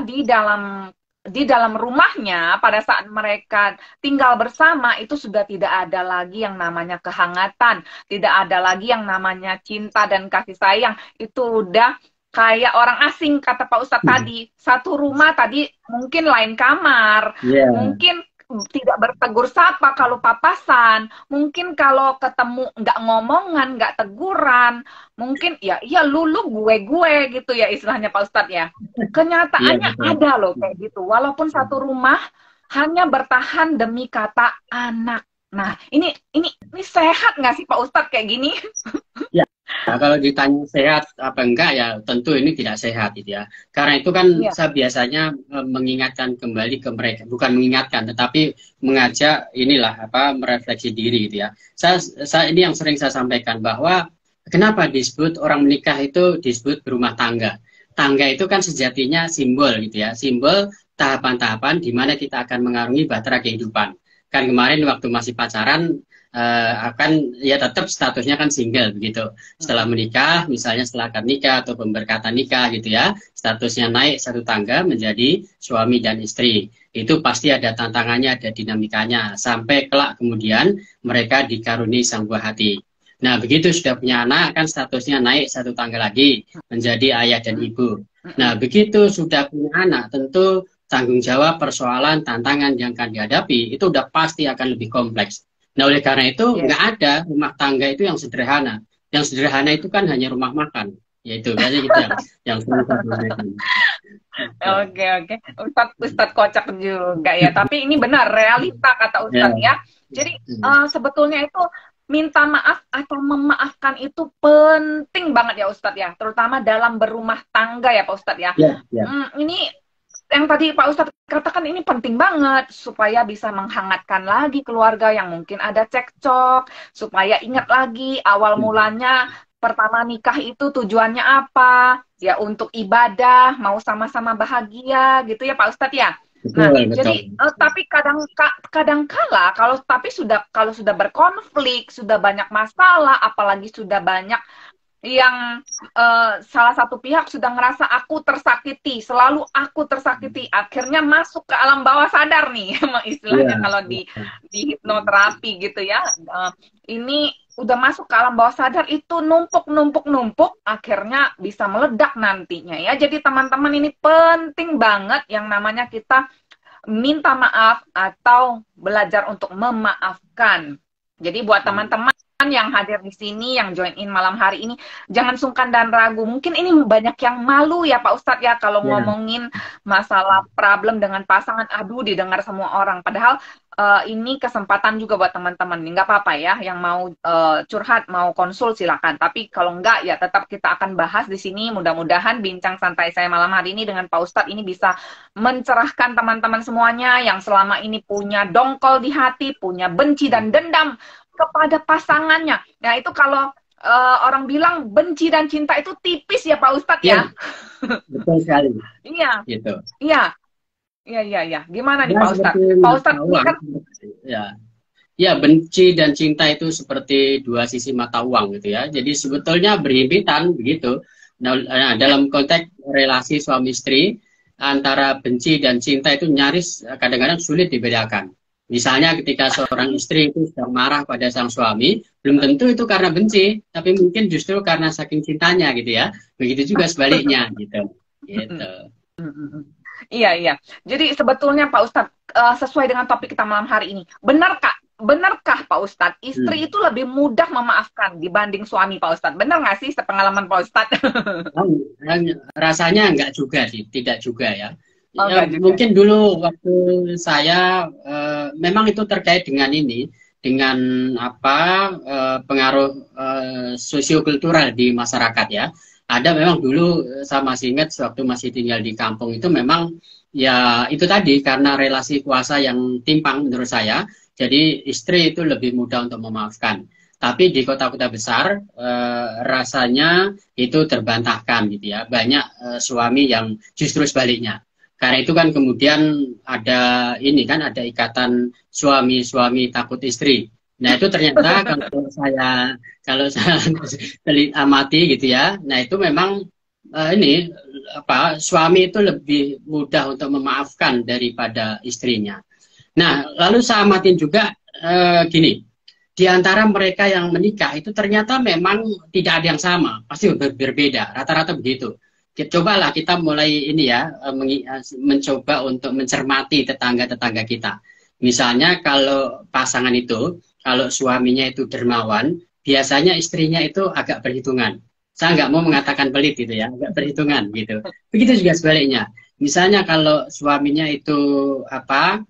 di dalam rumahnya pada saat mereka tinggal bersama itu sudah tidak ada lagi yang namanya kehangatan, tidak ada lagi yang namanya cinta dan kasih sayang. Itu udah kayak orang asing, kata Pak Ustadz tadi. Satu rumah tadi mungkin lain kamar, mungkin tidak bertegur sapa kalau papasan, mungkin kalau ketemu nggak ngomongan, nggak teguran, mungkin ya lu gue gitu ya istilahnya Pak Ustadz ya. Kenyataannya ada loh kayak gitu, walaupun satu rumah hanya bertahan demi kata anak. Nah, ini sehat nggak sih Pak Ustadz kayak gini? Ya, nah, kalau ditanya sehat apa enggak ya tentu ini tidak sehat gitu ya. Karena itu kan saya biasanya mengingatkan kembali ke mereka, bukan mengingatkan tetapi mengajak merefleksi diri gitu ya. Saya ini yang sering saya sampaikan bahwa kenapa disebut orang menikah itu disebut berumah tangga. Tangga itu kan sejatinya simbol gitu ya, simbol tahapan-tahapan di mana kita akan mengarungi bahtera kehidupan. Kan kemarin waktu masih pacaran tetap statusnya kan single begitu. Setelah menikah, misalnya setelah akad nikah atau pemberkatan nikah gitu ya, statusnya naik satu tangga menjadi suami dan istri. Itu pasti ada tantangannya, ada dinamikanya sampai kelak kemudian mereka dikaruniai sang buah hati. Nah, begitu sudah punya anak kan statusnya naik satu tangga lagi menjadi ayah dan ibu. Nah, begitu sudah punya anak tentu tanggung jawab, persoalan, tantangan yang akan dihadapi itu udah pasti akan lebih kompleks. Nah, oleh karena itu nggak ada rumah tangga itu yang sederhana. Yang sederhana itu kan hanya rumah makan. Yaitu biasanya gitu yang sering saya sampaikan. Oke. Ustadz kocak juga ya. Tapi ini benar realita kata Ustadz ya. Jadi sebetulnya itu minta maaf atau memaafkan itu penting banget ya Ustadz ya. Terutama dalam berumah tangga ya Pak Ustadz ya. Ini yang tadi Pak Ustadz katakan ini penting banget supaya bisa menghangatkan lagi keluarga yang mungkin ada cekcok, supaya ingat lagi awal mulanya pertama nikah itu tujuannya apa, ya untuk ibadah, mau sama-sama bahagia gitu ya Pak Ustadz ya. Nah, jadi tapi kadang kala kalau sudah berkonflik, sudah banyak masalah, apalagi sudah banyak yang salah satu pihak sudah ngerasa aku tersakiti, selalu aku tersakiti, akhirnya masuk ke alam bawah sadar nih, istilahnya kalau di hipnoterapi gitu ya. Ini udah masuk ke alam bawah sadar itu numpuk, akhirnya bisa meledak nantinya ya. Jadi teman-teman ini penting banget yang namanya kita minta maaf atau belajar untuk memaafkan. Jadi buat teman-teman yang hadir di sini, yang join in malam hari ini, jangan sungkan dan ragu. Mungkin ini banyak yang malu ya Pak Ustadz ya, kalau ngomongin masalah problem dengan pasangan, aduh didengar semua orang. Padahal ini kesempatan juga buat teman-teman. Nggak apa-apa ya, yang mau curhat, mau konsul silakan. Tapi kalau nggak ya tetap kita akan bahas di sini. Mudah-mudahan bincang santai saya malam hari ini dengan Pak Ustadz ini bisa mencerahkan teman-teman semuanya yang selama ini punya dongkol di hati, punya benci dan dendam kepada pasangannya. Nah itu kalau orang bilang benci dan cinta itu tipis ya Pak Ustadz Ya, ya. betul sekali. Iya, Gitu. iya, iya. Gimana nih Ya, Pak Ustadz? seperti Pak mata Ustadz ini uang. kan, Ya. Ya, benci dan cinta itu seperti dua sisi mata uang gitu ya. Jadi sebetulnya berhimpitan begitu. Nah, dalam konteks relasi suami istri antara benci dan cinta itu nyaris kadang-kadang sulit dibedakan. Misalnya ketika seorang istri itu sedang marah pada sang suami, belum tentu itu karena benci, tapi mungkin justru karena saking cintanya gitu ya. Begitu juga sebaliknya gitu. Gitu. iya. Jadi sebetulnya Pak Ustadz, sesuai dengan topik kita malam hari ini, benarkah Pak Ustadz, istri Hmm. itu lebih mudah memaafkan dibanding suami Pak Ustadz? Benar nggak sih sepengalaman Pak Ustadz? Oh, rasanya enggak juga sih, tidak juga ya. Oh, Ya, enggak juga. mungkin dulu waktu saya memang itu terkait dengan ini, dengan apa pengaruh sosiokultural di masyarakat ya. Ada memang dulu saya masih ingat waktu masih tinggal di kampung itu memang ya itu tadi karena relasi kuasa yang timpang menurut saya, jadi istri itu lebih mudah untuk memaafkan. Tapi di kota-kota besar rasanya itu terbantahkan gitu ya. Banyak suami yang justru sebaliknya. Karena itu kan kemudian ada ini kan ada ikatan suami-suami takut istri. Nah itu ternyata kalau saya amati gitu ya. Nah itu memang ini apa suami itu lebih mudah untuk memaafkan daripada istrinya. Nah lalu saya amatin juga gini di antara mereka yang menikah itu ternyata memang tidak ada yang sama, pasti berbeda, rata-rata begitu. Cobalah kita mulai ini ya, mencoba untuk mencermati tetangga-tetangga kita. Misalnya kalau pasangan itu, kalau suaminya itu dermawan, biasanya istrinya itu agak perhitungan. Saya nggak mau mengatakan pelit gitu ya, agak perhitungan gitu. Begitu juga sebaliknya. Misalnya kalau suaminya itu apa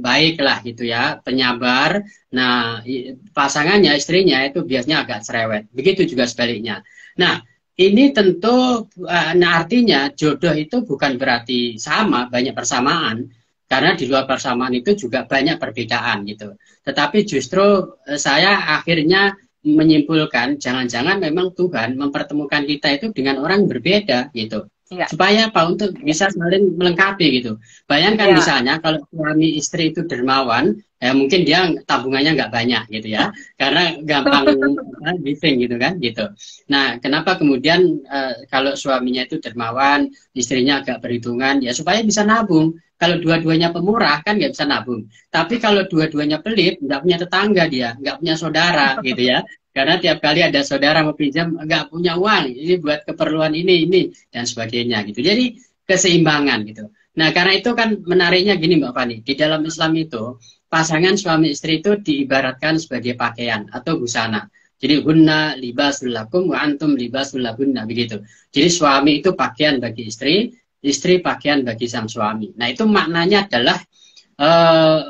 baik lah gitu ya, penyabar. Nah, pasangannya, istrinya itu biasanya agak cerewet. Begitu juga sebaliknya. Nah, ini tentu, nah artinya jodoh itu bukan berarti sama, banyak persamaan. Karena di luar persamaan itu juga banyak perbedaan gitu. Tetapi justru saya akhirnya menyimpulkan, jangan-jangan memang Tuhan mempertemukan kita itu dengan orang berbeda gitu. Iya, Supaya apa? Untuk bisa saling melengkapi gitu. Bayangkan iya, misalnya kalau suami istri itu dermawan, ya mungkin dia tabungannya nggak banyak gitu ya, karena gampang living gitu kan, gitu. Nah, kenapa kemudian kalau suaminya itu dermawan, istrinya agak perhitungan, ya supaya bisa nabung. Kalau dua-duanya pemurah kan nggak bisa nabung. Tapi kalau dua-duanya pelit, nggak punya tetangga dia, nggak punya saudara gitu ya. Karena tiap kali ada saudara mau pinjam, nggak punya uang, ini buat keperluan ini, dan sebagainya gitu. Jadi keseimbangan gitu. Nah, karena itu kan menariknya gini Mbak Fani, di dalam Islam itu pasangan suami istri itu diibaratkan sebagai pakaian atau busana. Jadi hunna libasul lakum wa antum libasul lahunna begitu. Jadi suami itu pakaian bagi istri, istri pakaian bagi sang suami. Nah, itu maknanya adalah eh,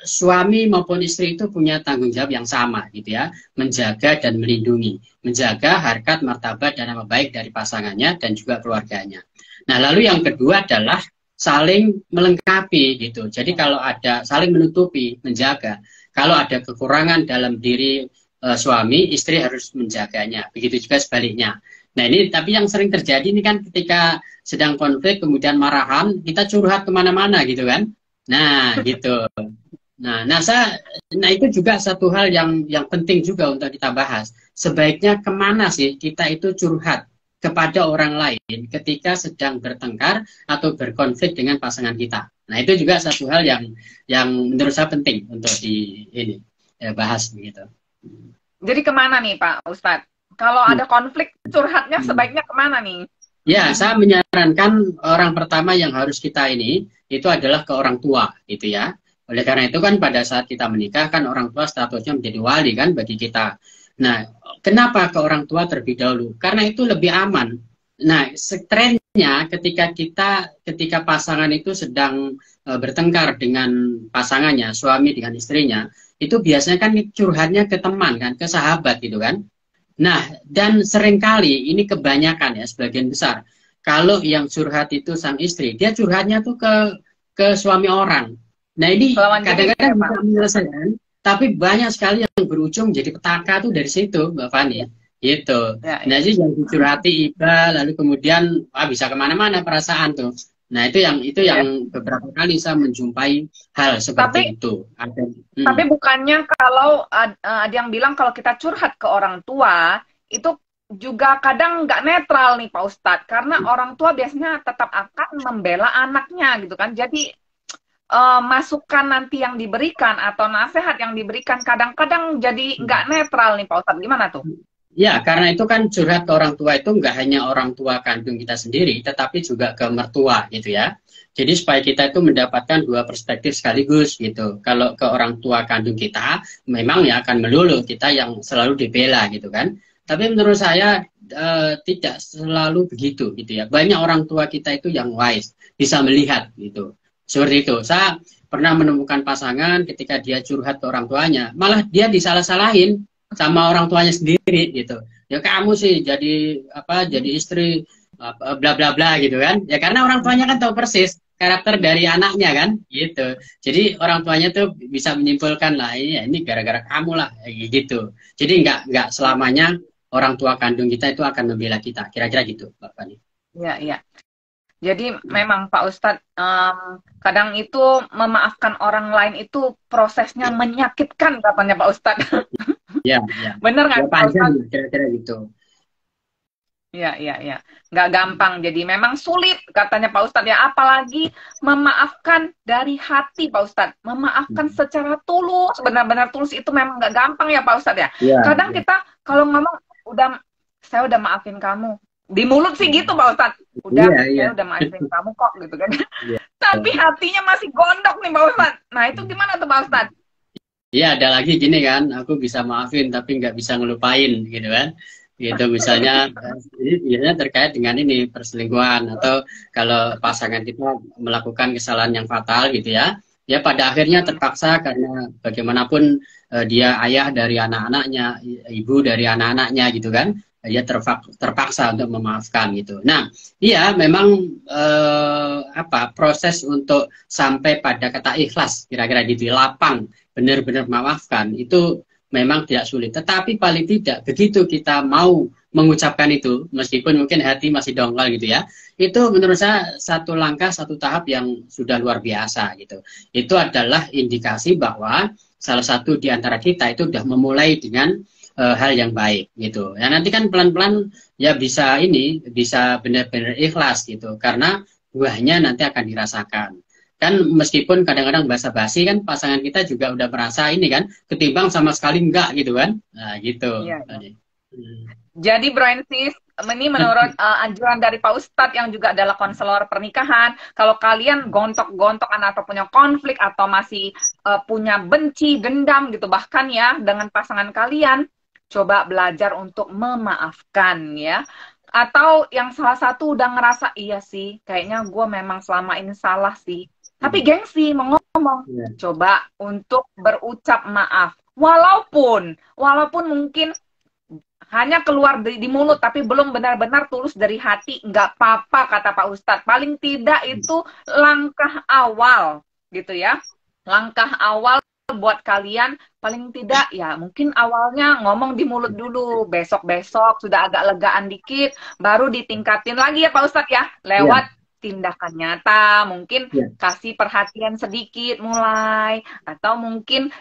suami maupun istri itu punya tanggung jawab yang sama gitu ya, menjaga dan melindungi, menjaga harkat, martabat dan nama baik dari pasangannya dan juga keluarganya. Nah, lalu yang kedua adalah saling melengkapi gitu. Jadi kalau ada saling menutupi, menjaga. Kalau ada kekurangan dalam diri suami, istri harus menjaganya. Begitu juga sebaliknya. Nah ini tapi yang sering terjadi ini kan ketika sedang konflik kemudian marahan, kita curhat kemana-mana gitu kan. Nah gitu. Nah, itu juga satu hal yang penting juga untuk kita bahas. Sebaiknya kemana sih kita itu curhat kepada orang lain ketika sedang bertengkar atau berkonflik dengan pasangan kita. Nah, itu juga satu hal yang menurut saya penting untuk bahas begitu. Jadi kemana nih Pak Ustadz? Kalau ada konflik, curhatnya sebaiknya kemana nih? Ya, saya menyarankan orang pertama yang harus kita itu adalah ke orang tua, gitu ya. Oleh karena itu kan pada saat kita menikah kan orang tua statusnya menjadi wali kan bagi kita. Nah, kenapa ke orang tua terlebih dahulu? Karena itu lebih aman. Nah, trennya ketika pasangan itu sedang bertengkar dengan pasangannya, suami dengan istrinya, itu biasanya kan curhatnya ke teman kan, ke sahabat gitu kan. Nah, dan seringkali ini kebanyakan ya, sebagian besar. Kalau yang curhat itu sang istri, dia curhatnya tuh ke suami orang. Nah, ini Lawan jenis kadang-kadang ya Pak. bisa menyelesaikan, tapi banyak sekali yang berujung jadi petaka tuh dari situ, Mbak Fani. Ya, Gitu. ya, Nah, ya. jadi yang dicurhati iba, lalu kemudian bisa kemana-mana perasaan tuh. Nah, Iya. itu yang beberapa kali saya menjumpai hal Tapi seperti itu. Ada, Tapi bukannya kalau ada yang bilang kalau kita curhat ke orang tua, itu juga kadang nggak netral nih Pak Ustadz. Karena orang tua biasanya tetap akan membela anaknya gitu kan. Jadi masukan nanti yang diberikan atau nasihat yang diberikan kadang-kadang jadi nggak netral nih Pak Ustadz. Gimana tuh? Ya, karena itu kan curhat ke orang tua itu nggak hanya orang tua kandung kita sendiri, tetapi juga ke mertua gitu ya. Jadi supaya kita itu mendapatkan dua perspektif sekaligus gitu. Kalau ke orang tua kandung kita, memang ya akan melulu kita yang selalu dibela gitu kan. Tapi menurut saya tidak selalu begitu gitu ya. Banyak orang tua kita itu yang wise, bisa melihat gitu. Seperti itu. Saya pernah menemukan pasangan ketika dia curhat ke orang tuanya, malah dia disalah-salahin sama orang tuanya sendiri gitu. Ya kamu sih jadi istri bla bla bla gitu kan. Ya karena orang tuanya kan tahu persis karakter dari anaknya kan gitu. Jadi orang tuanya tuh bisa menyimpulkan lah ini gara-gara kamu lah gitu. Jadi nggak selamanya orang tua kandung kita itu akan membela kita. Kira-kira gitu, Mbak Fani. Ya, ya. Jadi memang Pak Ustadz, kadang itu memaafkan orang lain itu prosesnya menyakitkan katanya Pak Ustadz. Ya, ya. Bener nggak Ya Pak panjang Ustadz? kira-kira gitu. Ya, ya, ya. Nggak gampang. Jadi memang sulit katanya Pak Ustadz ya. Apalagi memaafkan dari hati Pak Ustadz. Memaafkan secara tulus, benar-benar tulus itu memang nggak gampang ya Pak Ustadz ya. Ya, Kadang ya. kita kalau ngomong, saya udah maafin kamu. Di mulut sih gitu Pak Ustadz. Iya, iya. Saya udah maafin kamu kok gitu kan. Iya. Tapi hatinya masih gondok nih Pak Ustadz. Nah itu gimana tuh Pak Ustadz? Iya, ada lagi gini kan, aku bisa maafin tapi nggak bisa ngelupain gitu kan. Gitu misalnya, ini biasanya terkait dengan ini perselingkuhan atau kalau pasangan kita melakukan kesalahan yang fatal gitu ya, ya pada akhirnya terpaksa karena bagaimanapun dia ayah dari anak-anaknya, ibu dari anak-anaknya gitu kan, dia terpaksa untuk memaafkan gitu. Nah, iya memang proses untuk sampai pada kata ikhlas kira-kira gitu, lapang benar-benar memaafkan itu memang tidak sulit. Tetapi paling tidak begitu kita mau mengucapkan itu, meskipun mungkin hati masih dongkol gitu ya, itu menurut saya satu langkah, satu tahap yang sudah luar biasa gitu. Itu adalah indikasi bahwa salah satu di antara kita itu sudah memulai dengan hal yang baik gitu. Ya nanti kan pelan-pelan ya bisa benar-benar ikhlas gitu, karena buahnya nanti akan dirasakan kan, meskipun kadang-kadang basa-basi kan pasangan kita juga udah merasa ini kan ketimbang sama sekali enggak gitu kan, nah gitu. Iya. Jadi Brian Sis, ini menurut anjuran dari Pak Ustadz yang juga adalah konselor pernikahan, kalau kalian gontok-gontokan atau punya konflik atau masih punya benci, dendam gitu, bahkan ya dengan pasangan kalian, coba belajar untuk memaafkan ya. Atau yang salah satu udah ngerasa, iya sih, kayaknya gue memang selama ini salah sih. Tapi gengsi, mau ngomong, coba untuk berucap maaf. Walaupun mungkin hanya keluar di mulut, tapi belum benar-benar tulus dari hati, nggak apa-apa kata Pak Ustadz. Paling tidak itu langkah awal, gitu ya. Langkah awal buat kalian, paling tidak ya mungkin awalnya ngomong di mulut dulu, besok-besok sudah agak legaan dikit, baru ditingkatin lagi ya Pak Ustadz ya, lewat tindakan nyata, mungkin kasih perhatian sedikit mulai, atau mungkin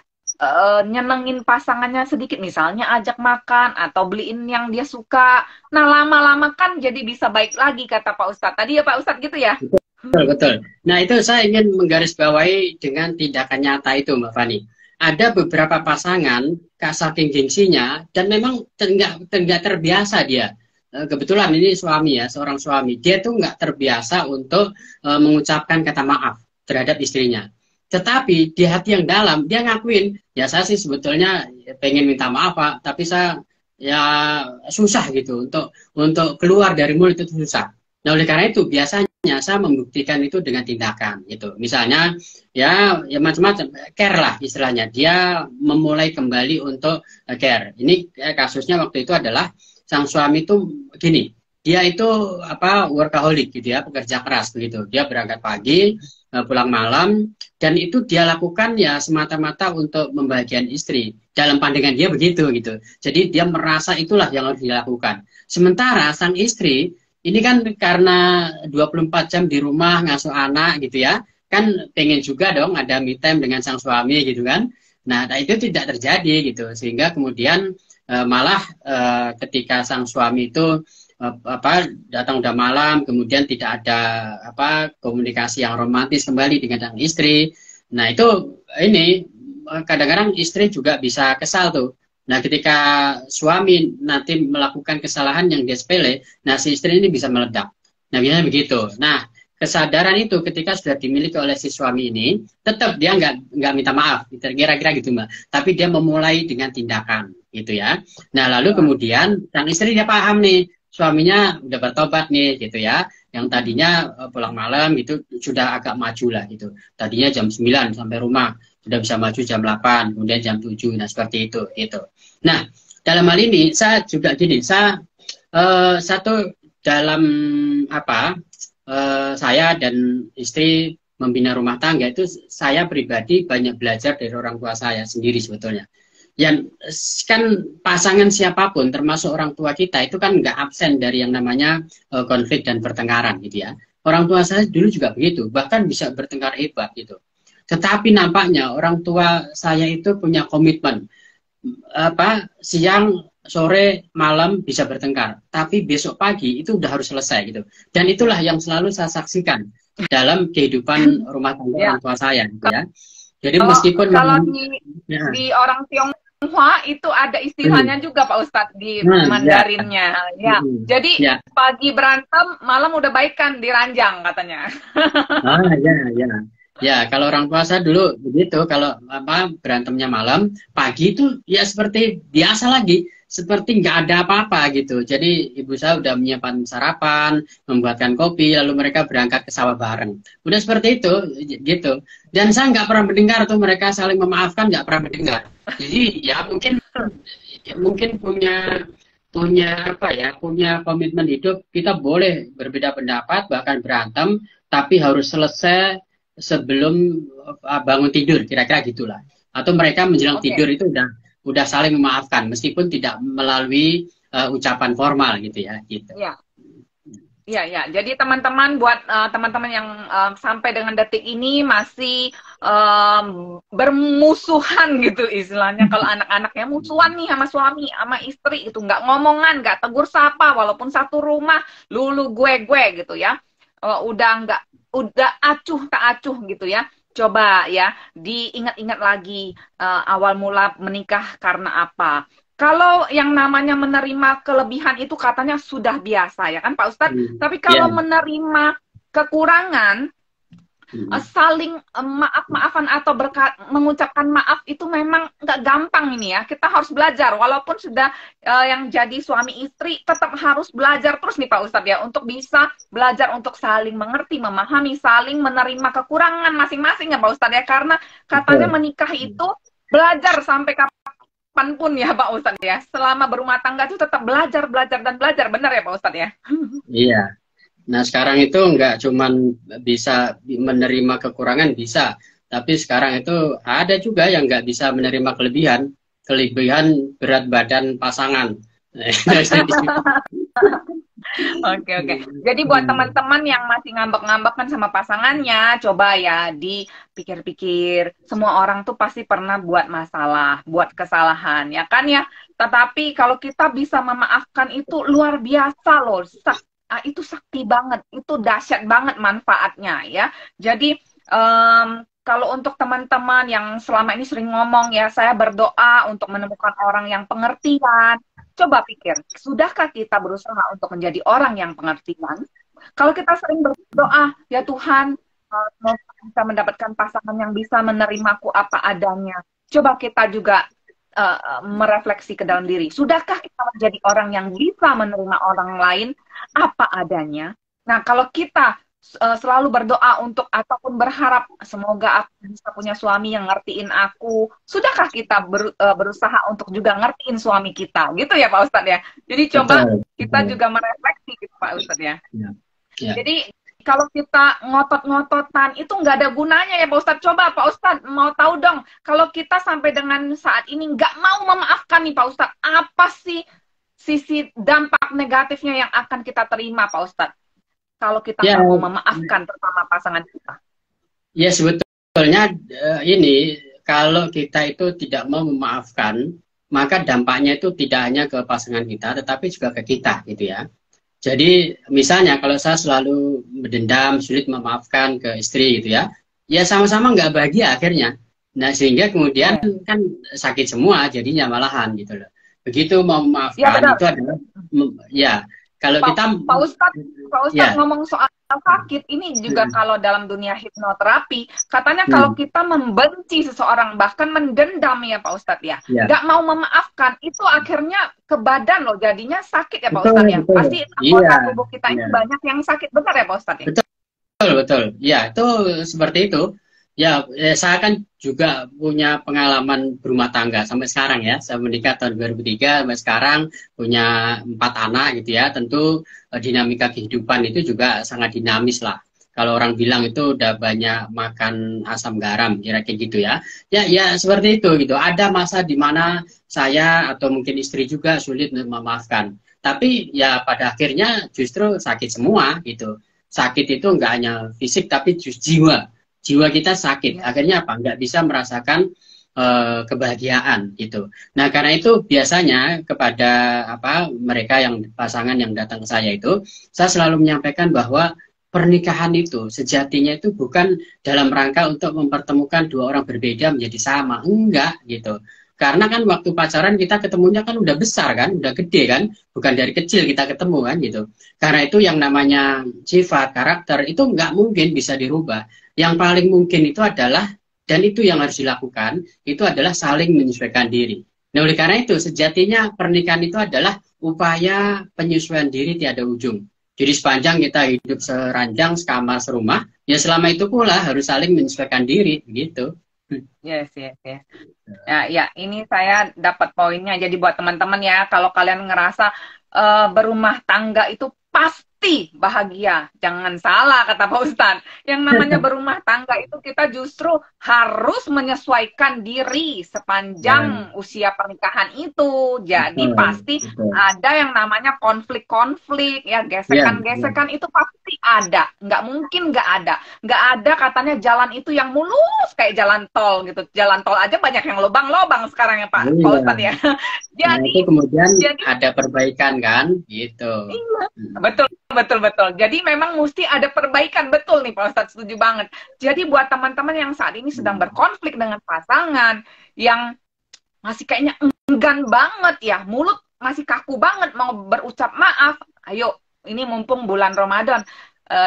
nyenengin pasangannya sedikit, misalnya ajak makan atau beliin yang dia suka. Nah lama-lama kan jadi bisa baik lagi kata Pak Ustadz tadi ya Pak Ustadz gitu ya. Betul, betul. Nah itu saya ingin menggarisbawahi dengan tindakan nyata itu Mbak Fani. Ada beberapa pasangan saking gengsinya dan memang nggak terbiasa dia. Kebetulan ini suami ya, seorang suami. Dia tuh nggak terbiasa untuk mengucapkan kata maaf terhadap istrinya. Tetapi di hati yang dalam dia ngakuin, ya saya sih sebetulnya pengen minta maaf Pak, tapi saya ya susah gitu untuk keluar dari mulut itu susah. Nah, oleh karena itu biasanya saya membuktikan itu dengan tindakan gitu. Misalnya ya macam-macam care lah istilahnya. Dia memulai kembali untuk care. Ini kasusnya waktu itu adalah sang suami itu gini. Dia itu apa workaholic gitu ya, pekerja keras begitu. Dia berangkat pagi, pulang malam, dan itu dia lakukan ya semata-mata untuk membahagiakan istri. Dalam pandangan dia begitu gitu. Jadi dia merasa itulah yang harus dilakukan. Sementara sang istri ini kan karena 24 jam di rumah ngasuh anak gitu ya, kan pengen juga dong ada me time dengan sang suami gitu kan. Nah, itu tidak terjadi gitu. Sehingga kemudian malah ketika sang suami itu apa datang udah malam, kemudian tidak ada apa komunikasi yang romantis kembali dengan sang istri. Nah, itu ini kadang-kadang istri juga bisa kesal tuh. Nah, ketika suami nanti melakukan kesalahan yang dia sepele, nah si istri ini bisa meledak. Nah, biasanya begitu. Nah, kesadaran itu ketika sudah dimiliki oleh si suami ini, tetap dia nggak minta maaf, kira-kira gitu Mbak. Tapi dia memulai dengan tindakan, gitu ya. Nah, lalu kemudian sang istri dia paham nih, suaminya udah bertobat nih, gitu ya. Yang tadinya pulang malam itu sudah agak maju lah gitu. Tadinya jam 9 sampai rumah, sudah bisa maju jam 8, kemudian jam 7, nah seperti itu gitu. Nah, dalam hal ini saya juga gini, saya satu dalam apa saya dan istri membina rumah tangga itu saya pribadi banyak belajar dari orang tua saya sendiri sebetulnya. Yang kan pasangan siapapun termasuk orang tua kita itu kan nggak absen dari yang namanya konflik dan pertengkaran gitu ya. Orang tua saya dulu juga begitu, bahkan bisa bertengkar hebat gitu. Tetapi nampaknya orang tua saya itu punya komitmen apa siang sore malam bisa bertengkar, tapi besok pagi itu udah harus selesai gitu. Dan itulah yang selalu saya saksikan dalam kehidupan rumah tangga Ya. orang tua saya gitu ya. Jadi Kalau meskipun kalau ya. di orang Tionghoa itu ada istilahnya juga Pak Ustadz di Ya. Mandarinnya. Ya. Jadi Ya. pagi berantem, malam udah baikan di ranjang katanya. Ya. Ya, kalau orang tua saya dulu begitu, kalau apa berantemnya malam, pagi itu ya seperti biasa lagi, seperti nggak ada apa-apa gitu. Jadi ibu saya udah menyiapkan sarapan, membuatkan kopi, lalu mereka berangkat ke sawah bareng. Udah seperti itu, gitu. Dan saya nggak pernah mendengar tuh mereka saling memaafkan, nggak pernah mendengar. Jadi ya mungkin punya apa ya, punya komitmen hidup. Kita boleh berbeda pendapat, bahkan berantem, tapi harus selesai sebelum bangun tidur, kira-kira gitulah. Atau mereka menjelang tidur itu udah saling memaafkan meskipun tidak melalui ucapan formal gitu ya, gitu. Ya. Ya. Jadi teman-teman buat teman-teman yang sampai dengan detik ini masih bermusuhan gitu istilahnya. Kalau anak-anaknya musuhan nih sama suami, sama istri itu nggak ngomongan, nggak tegur sapa, walaupun satu rumah, lulu gue gitu ya. Udah acuh tak acuh gitu ya. Coba ya diingat-ingat lagi awal mula menikah karena apa. Kalau yang namanya menerima kelebihan itu katanya sudah biasa ya kan Pak Ustadz. Tapi kalau menerima kekurangan, saling maaf-maafan atau mengucapkan maaf itu memang nggak gampang ini ya. Kita harus belajar walaupun sudah yang jadi suami istri tetap harus belajar terus nih Pak Ustadz ya untuk bisa belajar untuk saling mengerti, memahami, saling menerima kekurangan masing-masing ya Pak Ustadz ya. Karena katanya menikah itu belajar sampai kapanpun ya Pak Ustadz ya. Selama berumah tangga itu tetap belajar dan belajar, benar ya Pak Ustadz ya? Iya. Nah, sekarang itu nggak cuman bisa menerima kekurangan, bisa. Tapi sekarang itu ada juga yang nggak bisa menerima kelebihan berat badan pasangan. Oke. Jadi buat teman-teman yang masih ngambek-ngambekan sama pasangannya, coba ya dipikir-pikir. Semua orang tuh pasti pernah buat masalah, buat kesalahan, ya kan ya? Tetapi kalau kita bisa memaafkan itu luar biasa loh. Itu sakti banget, itu dahsyat banget manfaatnya ya. Jadi kalau untuk teman-teman yang selama ini sering ngomong ya, saya berdoa untuk menemukan orang yang pengertian. Coba pikir, sudahkah kita berusaha untuk menjadi orang yang pengertian? Kalau kita sering berdoa, ya Tuhan, semoga bisa mendapatkan pasangan yang bisa menerimaku apa adanya. Coba kita juga merefleksi ke dalam diri. Sudahkah kita menjadi orang yang bisa menerima orang lain apa adanya? Nah, kalau kita selalu berdoa untuk ataupun berharap semoga aku bisa punya suami yang ngertiin aku, sudahkah kita berusaha untuk juga ngertiin suami kita? Gitu ya Pak Ustadz ya. Jadi coba Betul, kita betul. juga merefleksi gitu Pak Ustadz ya. Ya, ya. Jadi kalau kita ngotot-ngototan itu nggak ada gunanya ya Pak Ustadz. Coba Pak Ustadz mau tahu dong, kalau kita sampai dengan saat ini nggak mau memaafkan nih Pak Ustadz, apa sih sisi dampak negatifnya yang akan kita terima Pak Ustadz? Kalau kita Ya, nggak mau memaafkan bersama pasangan kita. ya sebetulnya ini kalau kita itu tidak mau memaafkan, maka dampaknya itu tidak hanya ke pasangan kita, tetapi juga ke kita, gitu ya. Jadi misalnya kalau saya selalu mendendam, sulit memaafkan ke istri, gitu ya, ya sama-sama nggak bahagia akhirnya. Nah sehingga kemudian Ya, kan sakit semua, jadinya malahan gitu loh. Begitu mau ya memaafkan benar. itu adalah ya kalau Pak, kita Pak Ustadz, Pak Ustadz ya. ngomong soal sakit, ini juga kalau dalam dunia hipnoterapi, katanya kalau Hmm, kita membenci seseorang, bahkan mendendam ya Pak Ustadz ya, ya. nggak mau memaafkan, itu akhirnya ke badan loh, jadinya sakit ya Pak Betul, Ustadz ya. betul. Pasti Iya, anggota tubuh kita iya. ini banyak yang sakit, benar ya Pak Ustadz ya? Betul, betul. Ya, itu seperti itu. Ya, saya kan juga punya pengalaman berumah tangga sampai sekarang ya. Saya menikah tahun 2003 sampai sekarang punya 4 anak gitu ya. Tentu dinamika kehidupan itu juga sangat dinamis lah. Kalau orang bilang itu udah banyak makan asam garam, kira-kira gitu ya. Ya, ya seperti itu gitu. Ada masa di mana saya atau mungkin istri juga sulit untuk memaafkan. Tapi ya pada akhirnya justru sakit semua gitu. Sakit itu nggak hanya fisik tapi jiwa. Jiwa kita sakit. Ya, Akhirnya apa? Nggak bisa merasakan kebahagiaan gitu. Nah, karena itu biasanya kepada apa mereka yang pasangan yang datang ke saya itu, saya selalu menyampaikan bahwa pernikahan itu sejatinya itu bukan dalam rangka untuk mempertemukan dua orang berbeda menjadi sama. Enggak gitu. Karena kan waktu pacaran kita ketemunya kan udah besar kan, udah gede kan, bukan dari kecil kita ketemu kan gitu. Karena itu yang namanya sifat, karakter itu nggak mungkin bisa dirubah. Yang paling mungkin itu adalah, dan itu yang harus dilakukan, itu adalah saling menyesuaikan diri. Nah, oleh karena itu, sejatinya pernikahan itu adalah upaya penyesuaian diri tiada ujung. Jadi sepanjang kita hidup seranjang, sekamar, serumah, ya selama itu pula harus saling menyesuaikan diri, gitu. yes, yes, yes. Ya, ya, ini saya dapat poinnya. Jadi buat teman-teman ya, kalau kalian ngerasa berumah tangga itu pasti bahagia. Jangan salah kata Pak Ustadz. Yang namanya berumah tangga itu kita justru harus menyesuaikan diri Ya, sepanjang usia pernikahan itu. Jadi betul, pasti betul. ada yang namanya konflik-konflik, ya Ya, ya, gesekan-gesekan itu pasti ada. Nggak mungkin nggak ada. Nggak ada katanya jalan itu yang mulus kayak jalan tol gitu. Jalan tol aja banyak yang lobang-lobang sekarang ya Pak iya. Ustadz ya. Nah, Jadi itu kemudian jadi ada perbaikan kan, gitu. iya, Hmm. betul, betul, betul. Jadi memang mesti ada perbaikan, betul nih Pak Ustadz, setuju banget. Jadi buat teman-teman yang saat ini sedang berkonflik dengan pasangan, yang masih kayaknya enggan banget ya, mulut masih kaku banget mau berucap maaf, ayo, ini mumpung bulan Ramadan,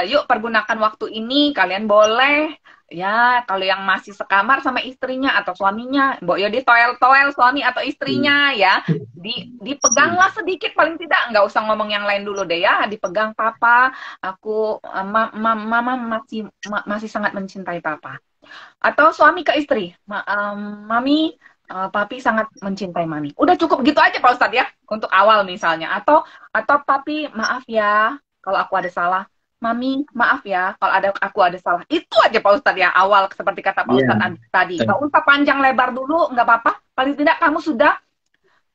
yuk pergunakan waktu ini, kalian boleh, ya kalau yang masih sekamar sama istrinya atau suaminya, mbok yo di toel-toel suami atau istrinya ya, dipeganglah sedikit paling tidak, nggak usah ngomong yang lain dulu deh ya, dipegang papa, aku mama masih sangat mencintai papa, atau suami ke istri, mami, papi sangat mencintai mami. Udah cukup gitu aja Pak Ustadz ya untuk awal misalnya, atau papi maaf ya kalau aku ada salah, mami maaf ya kalau aku ada salah. Itu aja Pak Ustadz ya awal, seperti kata Pak Iya, Ustadz tadi. Nggak betul. usah panjang lebar dulu, nggak apa-apa. Paling tidak kamu sudah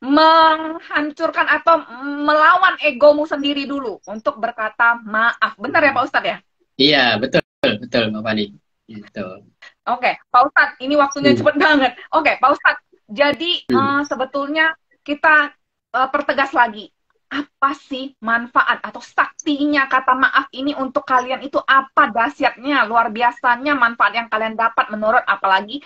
menghancurkan atau melawan egomu sendiri dulu untuk berkata maaf. Benar ya Pak Ustadz ya? Iya, betul, betul, Mbak Fani. Gitu. Oke, Pak Ustadz, ini waktunya Hmm. cepet banget. Oke, Pak Ustadz, jadi Hmm. sebetulnya kita pertegas lagi. Apa sih manfaat atau saktinya kata maaf ini untuk kalian itu apa dahsyatnya, luar biasanya manfaat yang kalian dapat menurut apalagi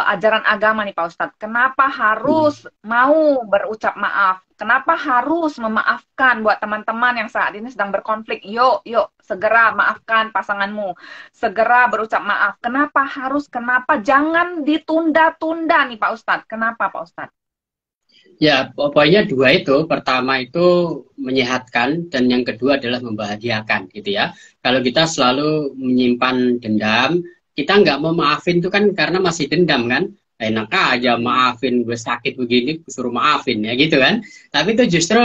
ajaran agama nih Pak Ustadz. Kenapa harus mau berucap maaf? Kenapa harus memaafkan buat teman-teman yang saat ini sedang berkonflik? Yuk, yuk, segera maafkan pasanganmu. Segera berucap maaf. Kenapa harus? Kenapa jangan ditunda-tunda nih Pak Ustadz? Kenapa Pak Ustadz? Ya, poinnya dua itu. Pertama itu menyehatkan dan yang kedua adalah membahagiakan gitu ya. Kalau kita selalu menyimpan dendam, kita nggak mau maafin itu kan karena masih dendam kan. Enak aja maafin, gue sakit begini, gue suruh maafin ya gitu kan. Tapi itu justru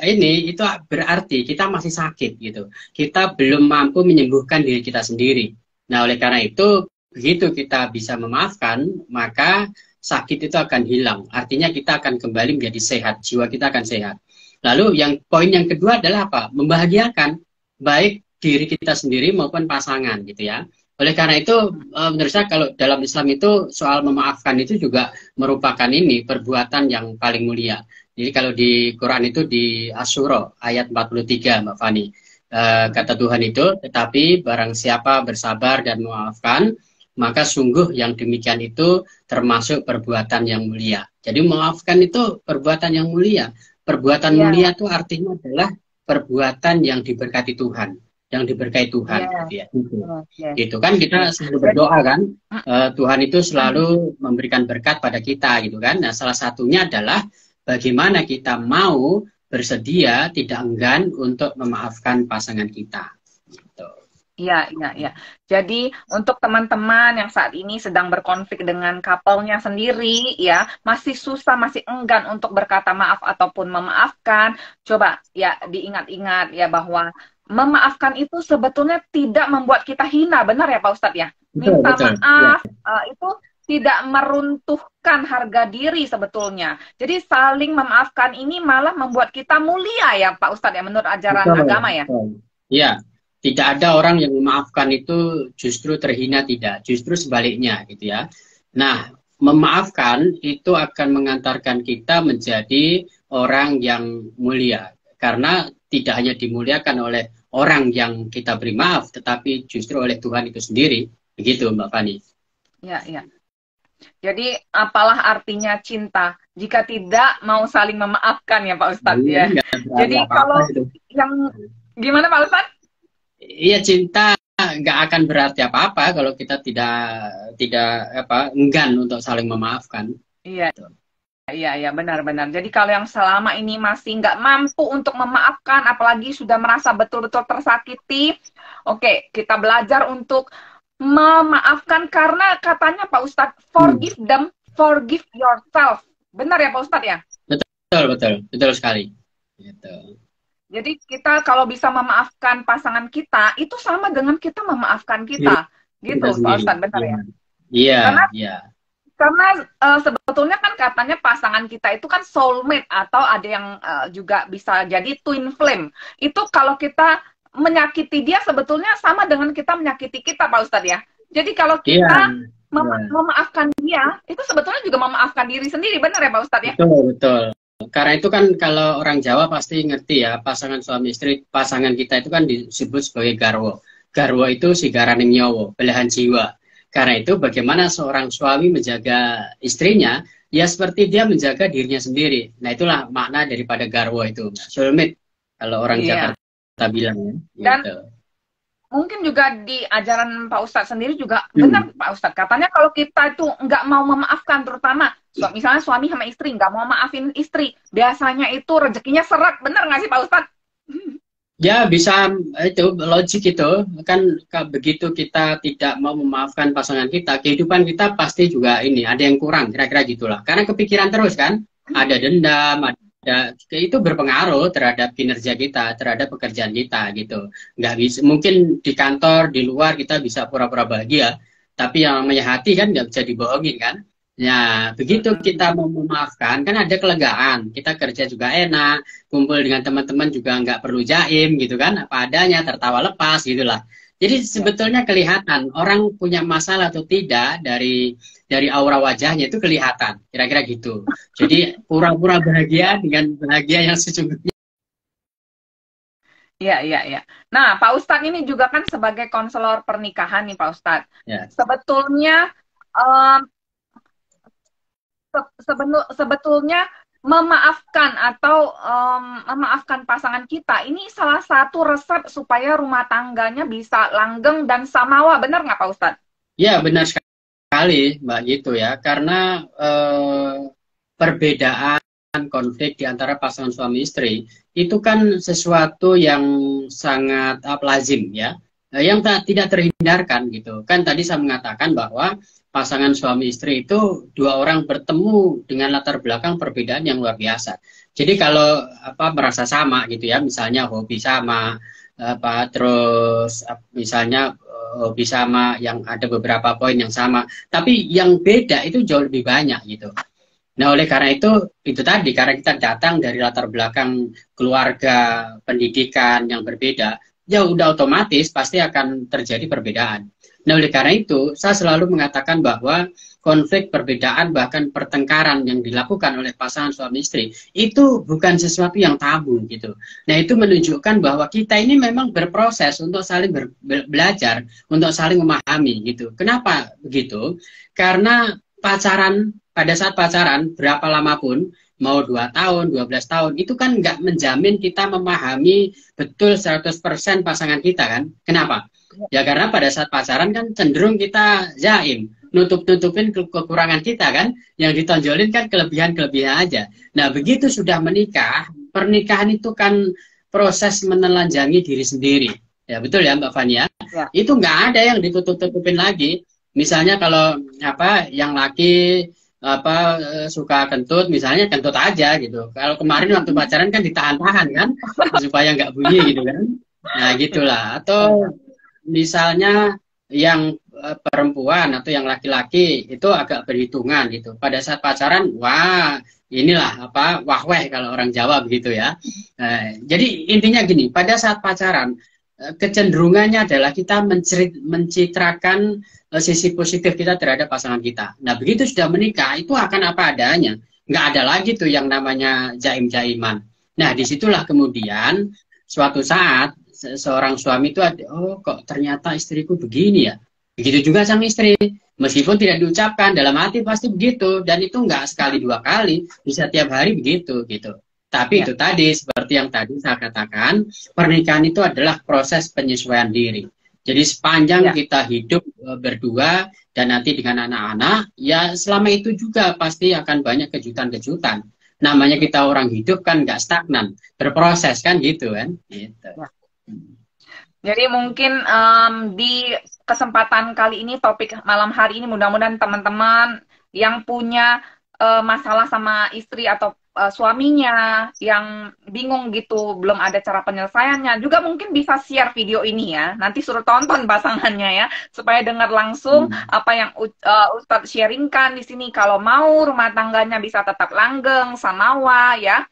itu berarti kita masih sakit gitu. Kita belum mampu menyembuhkan diri kita sendiri. Nah, oleh karena itu begitu kita bisa memaafkan, maka sakit itu akan hilang. Artinya kita akan kembali menjadi sehat, jiwa kita akan sehat. Lalu poin yang kedua adalah apa? Membahagiakan baik diri kita sendiri maupun pasangan gitu ya. Oleh karena itu menurut saya kalau dalam Islam itu soal memaafkan itu juga merupakan perbuatan yang paling mulia. Jadi kalau di Quran itu di Asy-Syura ayat 43 Mbak Fani. Kata Tuhan itu, tetapi barang siapa bersabar dan memaafkan, maka sungguh yang demikian itu termasuk perbuatan yang mulia. Jadi memaafkan itu perbuatan yang mulia. Perbuatan mulia itu artinya adalah perbuatan yang diberkati Tuhan, yang diberkahi Tuhan. Ya, gitu kan kita selalu berdoa kan, Tuhan itu selalu memberikan berkat pada kita gitu kan. Nah, salah satunya adalah bagaimana kita mau bersedia, tidak enggan untuk memaafkan pasangan kita. Iya, iya, iya. Jadi untuk teman-teman yang saat ini sedang berkonflik dengan couple-nya sendiri, ya, masih susah, masih enggan untuk berkata maaf ataupun memaafkan, coba ya diingat-ingat ya bahwa memaafkan itu sebetulnya tidak membuat kita hina, benar ya Pak Ustadz ya? Minta maaf itu tidak meruntuhkan harga diri sebetulnya. Jadi saling memaafkan ini malah membuat kita mulia ya Pak Ustadz ya, menurut ajaran agama ya? Iya. Tidak ada orang yang memaafkan itu justru terhina, tidak. Justru sebaliknya gitu ya. Nah, memaafkan itu akan mengantarkan kita menjadi orang yang mulia. Karena tidak hanya dimuliakan oleh orang yang kita beri maaf, tetapi justru oleh Tuhan itu sendiri. Begitu Mbak Fani. Ya, ya. Jadi apalah artinya cinta jika tidak mau saling memaafkan ya Pak Ustadz ya. Jadi kalau yang gimana Pak Ustadz? Iya, cinta nggak akan berarti apa-apa kalau kita tidak enggan untuk saling memaafkan. Iya, iya, iya, benar-benar. Jadi kalau yang selama ini masih nggak mampu untuk memaafkan, apalagi sudah merasa betul-betul tersakiti, oke, kita belajar untuk memaafkan karena katanya Pak Ustadz, forgive them, forgive yourself. Benar ya Pak Ustadz ya? Betul sekali. Gitu. Jadi kita kalau bisa memaafkan pasangan kita, itu sama dengan kita memaafkan kita. Gitu, Pak Ustadz, benar ya? Iya, Karena sebetulnya kan katanya pasangan kita itu kan soulmate atau ada yang juga bisa jadi twin flame. Itu kalau kita menyakiti dia sebetulnya sama dengan kita menyakiti kita, Pak Ustadz ya. Jadi kalau kita memaafkan dia, itu sebetulnya juga memaafkan diri sendiri, benar ya Pak Ustadz ya? Betul. Karena itu kan kalau orang Jawa pasti ngerti ya, pasangan suami istri, pasangan kita itu kan disebut sebagai garwo. Garwo itu sigaraning nyowo, belahan jiwa. Karena itu bagaimana seorang suami menjaga istrinya, ya seperti dia menjaga dirinya sendiri. Nah itulah makna daripada garwo itu. Soulmate, kalau orang Jakarta bilang ya. Dan mungkin juga di ajaran Pak Ustadz sendiri juga benar Pak Ustadz. Katanya kalau kita itu nggak mau memaafkan, terutama misalnya suami sama istri nggak mau maafin istri, biasanya itu rezekinya seret. Benar nggak sih Pak Ustadz? Ya bisa, itu logik itu kan begitu kita tidak mau memaafkan pasangan kita, kehidupan kita pasti juga ada yang kurang, kira-kira gitulah. Karena kepikiran terus kan, ada dendam, itu berpengaruh terhadap kinerja kita, terhadap pekerjaan kita gitu. Nggak bisa, mungkin di kantor, di luar kita bisa pura-pura bahagia, tapi yang namanya hati kan nggak bisa dibohongin kan. Ya, begitu kita mau memaafkan, kan ada kelegaan. Kita kerja juga enak, kumpul dengan teman-teman juga nggak perlu jaim gitu kan, apa adanya, tertawa lepas gitulah. Jadi sebetulnya kelihatan orang punya masalah atau tidak dari aura wajahnya itu kelihatan, kira-kira gitu. Jadi pura-pura bahagia dengan bahagia yang sesungguhnya. Iya, iya, iya. Nah, Pak Ustadz ini juga kan sebagai konselor pernikahan nih Pak Ustadz. Sebetulnya sebetulnya memaafkan atau memaafkan pasangan kita ini salah satu resep supaya rumah tangganya bisa langgeng dan samawa, benar nggak Pak Ustadz? Ya benar sekali Mbak gitu ya, karena perbedaan konflik di antara pasangan suami istri itu kan sesuatu yang sangat lazim ya, yang tidak terhindarkan gitu. Kan tadi saya mengatakan bahwa pasangan suami istri itu dua orang bertemu dengan latar belakang perbedaan yang luar biasa. Jadi kalau merasa sama gitu ya, misalnya hobi sama, terus misalnya hobi sama, yang ada beberapa poin yang sama, tapi yang beda itu jauh lebih banyak gitu. Nah, oleh karena itu tadi, karena kita datang dari latar belakang keluarga, pendidikan yang berbeda, ya udah otomatis pasti akan terjadi perbedaan. Nah, oleh karena itu, saya selalu mengatakan bahwa konflik, perbedaan, bahkan pertengkaran yang dilakukan oleh pasangan suami istri, itu bukan sesuatu yang tabu gitu. Nah, itu menunjukkan bahwa kita ini memang berproses untuk saling belajar, untuk saling memahami gitu. Kenapa begitu? Karena pada saat pacaran, berapa lama pun, mau 2 tahun, 12 tahun, itu kan nggak menjamin kita memahami betul 100% pasangan kita kan. Kenapa? Ya karena pada saat pacaran kan cenderung kita jaim, nutup-nutupin kekurangan kita kan, yang ditonjolin kan kelebihan-kelebihan aja. Nah begitu sudah menikah, pernikahan itu kan proses menelanjangi diri sendiri. Ya betul ya Mbak Fania? Ya. Itu nggak ada yang ditutup-tutupin lagi. Misalnya kalau yang laki suka kentut, misalnya kentut aja gitu. Kalau kemarin waktu pacaran kan ditahan-tahan kan supaya nggak bunyi gitu kan. Nah gitulah. Atau misalnya yang perempuan atau yang laki-laki itu agak berhitungan gitu. Pada saat pacaran, wah inilah wahweh kalau orang Jawa begitu ya. Jadi intinya gini, pada saat pacaran kecenderungannya adalah kita mencitrakan sisi positif kita terhadap pasangan kita. Nah, begitu sudah menikah, itu akan apa adanya. Nggak ada lagi tuh yang namanya jaim-jaiman. Nah, disitulah kemudian suatu saat seorang suami itu ada, oh kok ternyata istriku begini ya. Begitu juga sang istri. Meskipun tidak diucapkan, dalam hati pasti begitu. Dan itu nggak sekali dua kali, bisa tiap hari begitu gitu. Tapi itu tadi, seperti yang tadi saya katakan, pernikahan itu adalah proses penyesuaian diri. Jadi sepanjang kita hidup berdua dan nanti dengan anak-anak, ya selama itu juga pasti akan banyak kejutan-kejutan. Namanya kita orang hidup kan nggak stagnan, berproses kan gitu kan. Gitu. Jadi mungkin di kesempatan kali ini, topik malam hari ini, mudah-mudahan teman-teman yang punya masalah sama istri atau suaminya yang bingung gitu, belum ada cara penyelesaiannya, juga mungkin bisa share video ini ya. Nanti suruh tonton pasangannya ya, supaya dengar langsung apa yang Ustadz sharingkan di sini. Kalau mau rumah tangganya bisa tetap langgeng, samawa ya.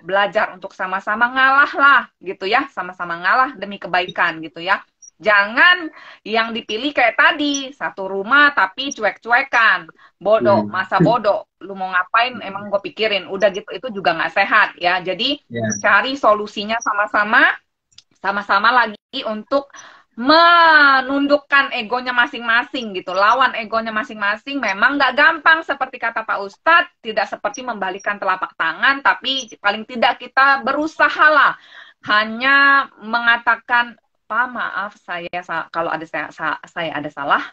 Belajar untuk sama-sama ngalah lah gitu ya, sama-sama ngalah demi kebaikan gitu ya. Jangan yang dipilih kayak tadi, satu rumah tapi cuek-cuekan, bodoh, masa bodoh, lu mau ngapain emang gue pikirin, udah gitu itu juga nggak sehat ya. Jadi cari solusinya sama-sama lagi untuk menundukkan egonya masing-masing gitu, lawan egonya masing-masing. Memang nggak gampang seperti kata Pak Ustadz, tidak seperti membalikan telapak tangan, tapi paling tidak kita berusaha lah, hanya mengatakan, Pak, maaf kalau ada saya ada salah,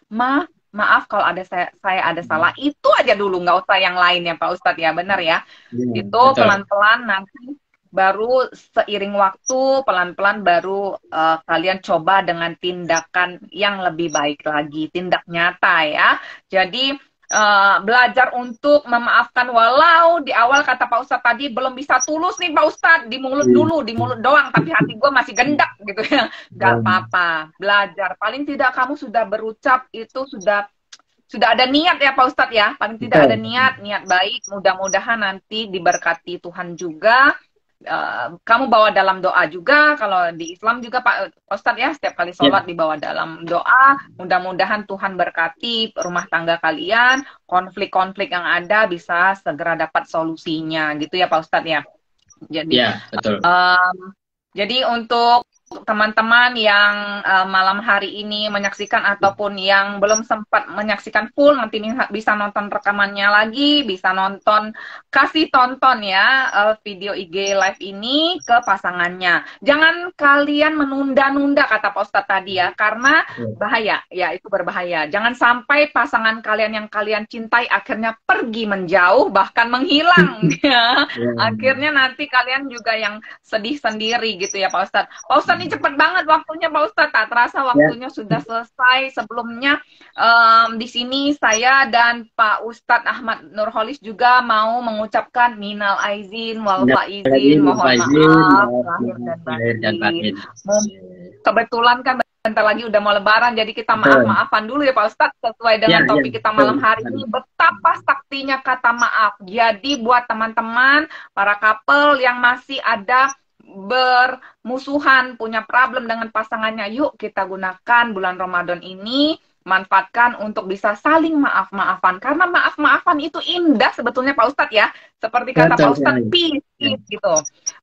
maaf kalau ada saya ada salah, itu aja dulu, nggak usah yang lain ya Pak Ustadz ya, benar ya. Itu pelan-pelan, nanti baru seiring waktu pelan-pelan baru kalian coba dengan tindakan yang lebih baik lagi, tindak nyata ya. Jadi belajar untuk memaafkan, walau di awal kata Pak Ustadz tadi belum bisa tulus nih Pak Ustadz, di mulut dulu, di mulut doang, tapi hati gue masih gendak gitu ya. Gak apa-apa, belajar. Paling tidak kamu sudah berucap, itu sudah ada niat ya Pak Ustadz ya, paling tidak ada niat baik. Mudah-mudahan nanti diberkati Tuhan juga. Kamu bawa dalam doa juga, kalau di Islam juga Pak Ustadz ya, setiap kali sholat dibawa dalam doa. Mudah-mudahan Tuhan berkati rumah tangga kalian, konflik-konflik yang ada bisa segera dapat solusinya gitu ya Pak Ustadz ya. Jadi betul. Jadi untuk teman-teman yang malam hari ini menyaksikan ataupun yang belum sempat menyaksikan full, nanti bisa nonton rekamannya lagi, bisa nonton, kasih tonton ya video IG live ini ke pasangannya. Jangan kalian menunda-nunda kata Pak Ustadz tadi ya, karena bahaya, ya itu berbahaya. Jangan sampai pasangan kalian yang kalian cintai akhirnya pergi menjauh, bahkan menghilang ya. Akhirnya nanti kalian juga yang sedih sendiri gitu ya Pak Ustadz. Pak Ustadz ini cepet banget waktunya Pak Ustadz, tak terasa waktunya sudah selesai. Sebelumnya di sini saya dan Pak Ustadz Ahmad Nurholis juga mau mengucapkan minal aizin wal faizin, mohon maaf lahir dan batin. Kebetulan kan bentar lagi udah mau lebaran, jadi kita maaf-maafan dulu ya Pak Ustadz, sesuai dengan topik kita malam hari ini, betapa saktinya kata maaf. Jadi buat teman-teman, para couple yang masih ada bermusuhan, punya problem dengan pasangannya, yuk kita gunakan bulan Ramadan ini, manfaatkan untuk bisa saling maaf-maafan. Karena maaf-maafan itu indah sebetulnya Pak Ustadz ya. Seperti kata Pak Ustadz, peace gitu.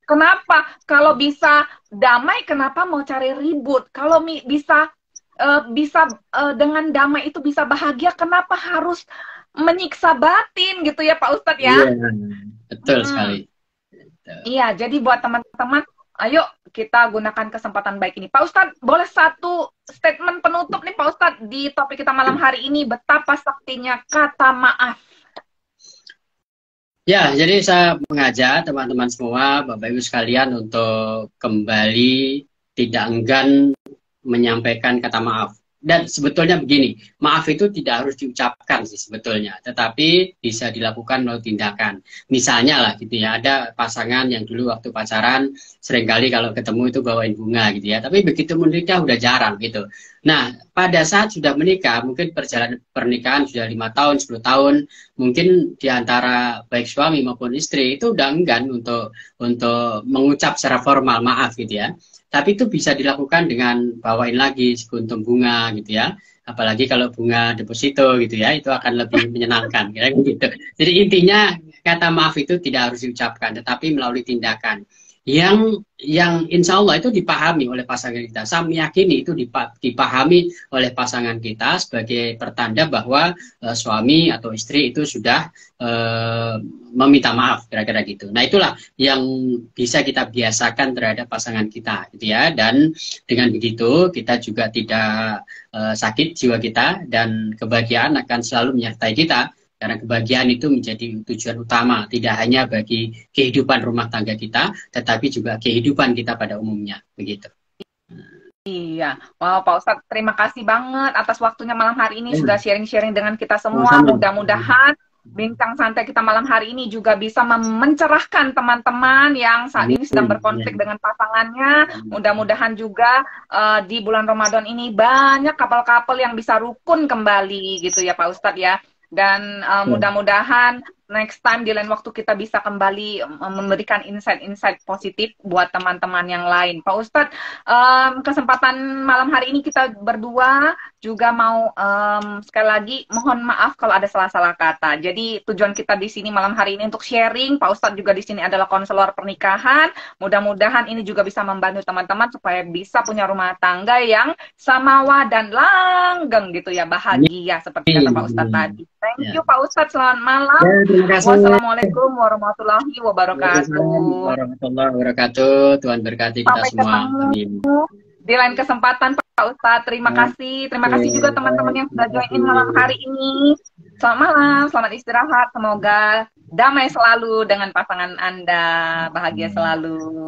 Kenapa? Kalau bisa damai, kenapa mau cari ribut? Kalau bisa dengan damai itu bisa bahagia, kenapa harus menyiksa batin gitu ya Pak Ustadz ya? Betul sekali. Iya, jadi buat teman-teman, ayo kita gunakan kesempatan baik ini. Pak Ustadz, boleh satu statement penutup nih Pak Ustadz di topik kita malam hari ini, betapa saktinya kata maaf. Ya, jadi saya mengajak teman-teman semua, Bapak Ibu sekalian untuk kembali tidak enggan menyampaikan kata maaf. Dan sebetulnya begini, maaf itu tidak harus diucapkan sih sebetulnya, tetapi bisa dilakukan melalui tindakan. Misalnya lah gitu ya, ada pasangan yang dulu waktu pacaran seringkali kalau ketemu itu bawain bunga gitu ya, tapi begitu menikah udah jarang gitu. Nah, pada saat sudah menikah, mungkin perjalanan pernikahan sudah 5 tahun, 10 tahun, mungkin diantara baik suami maupun istri itu udah enggan untuk mengucap secara formal maaf gitu ya. Tapi itu bisa dilakukan dengan bawain lagi sekuntum bunga gitu ya. Apalagi kalau bunga deposito gitu ya, itu akan lebih menyenangkan kira-kira gitu. Jadi intinya kata maaf itu tidak harus diucapkan, tetapi melalui tindakan yang insya Allah itu dipahami oleh pasangan kita. Saya meyakini itu dipahami oleh pasangan kita sebagai pertanda bahwa suami atau istri itu sudah meminta maaf, kira-kira gitu. Nah itulah yang bisa kita biasakan terhadap pasangan kita gitu ya. Dan dengan begitu kita juga tidak sakit jiwa kita, dan kebahagiaan akan selalu menyertai kita. Karena kebahagiaan itu menjadi tujuan utama, tidak hanya bagi kehidupan rumah tangga kita, tetapi juga kehidupan kita pada umumnya, begitu. Iya, wow Pak Ustadz, terima kasih banget atas waktunya malam hari ini, sudah sharing-sharing dengan kita semua. Mudah-mudahan bincang santai kita malam hari ini juga bisa mencerahkan teman-teman yang saat ini sedang berkonflik dengan pasangannya. Mudah-mudahan juga di bulan Ramadan ini banyak couple-couple yang bisa rukun kembali gitu ya Pak Ustadz ya. Dan mudah-mudahan next time di lain waktu kita bisa kembali memberikan insight-insight positif buat teman-teman yang lain. Pak Ustadz, kesempatan malam hari ini kita berdua juga mau sekali lagi mohon maaf kalau ada salah-salah kata. Jadi tujuan kita di sini malam hari ini untuk sharing. Pak Ustadz juga di sini adalah konselor pernikahan. Mudah-mudahan ini juga bisa membantu teman-teman supaya bisa punya rumah tangga yang samawa dan langgeng gitu ya, bahagia seperti kata Pak Ustadz tadi. Thank you Pak Ustadz, selamat malam. Wassalamualaikum warahmatullahi wabarakatuh. Warahmatullahi wabarakatuh. Tuhan berkati kita semua. Amin. Di lain kesempatan Pak Ustadz, terima kasih. Terima kasih juga teman-teman yang sudah join in malam hari ini. Selamat malam, selamat istirahat. Semoga damai selalu dengan pasangan Anda, bahagia selalu.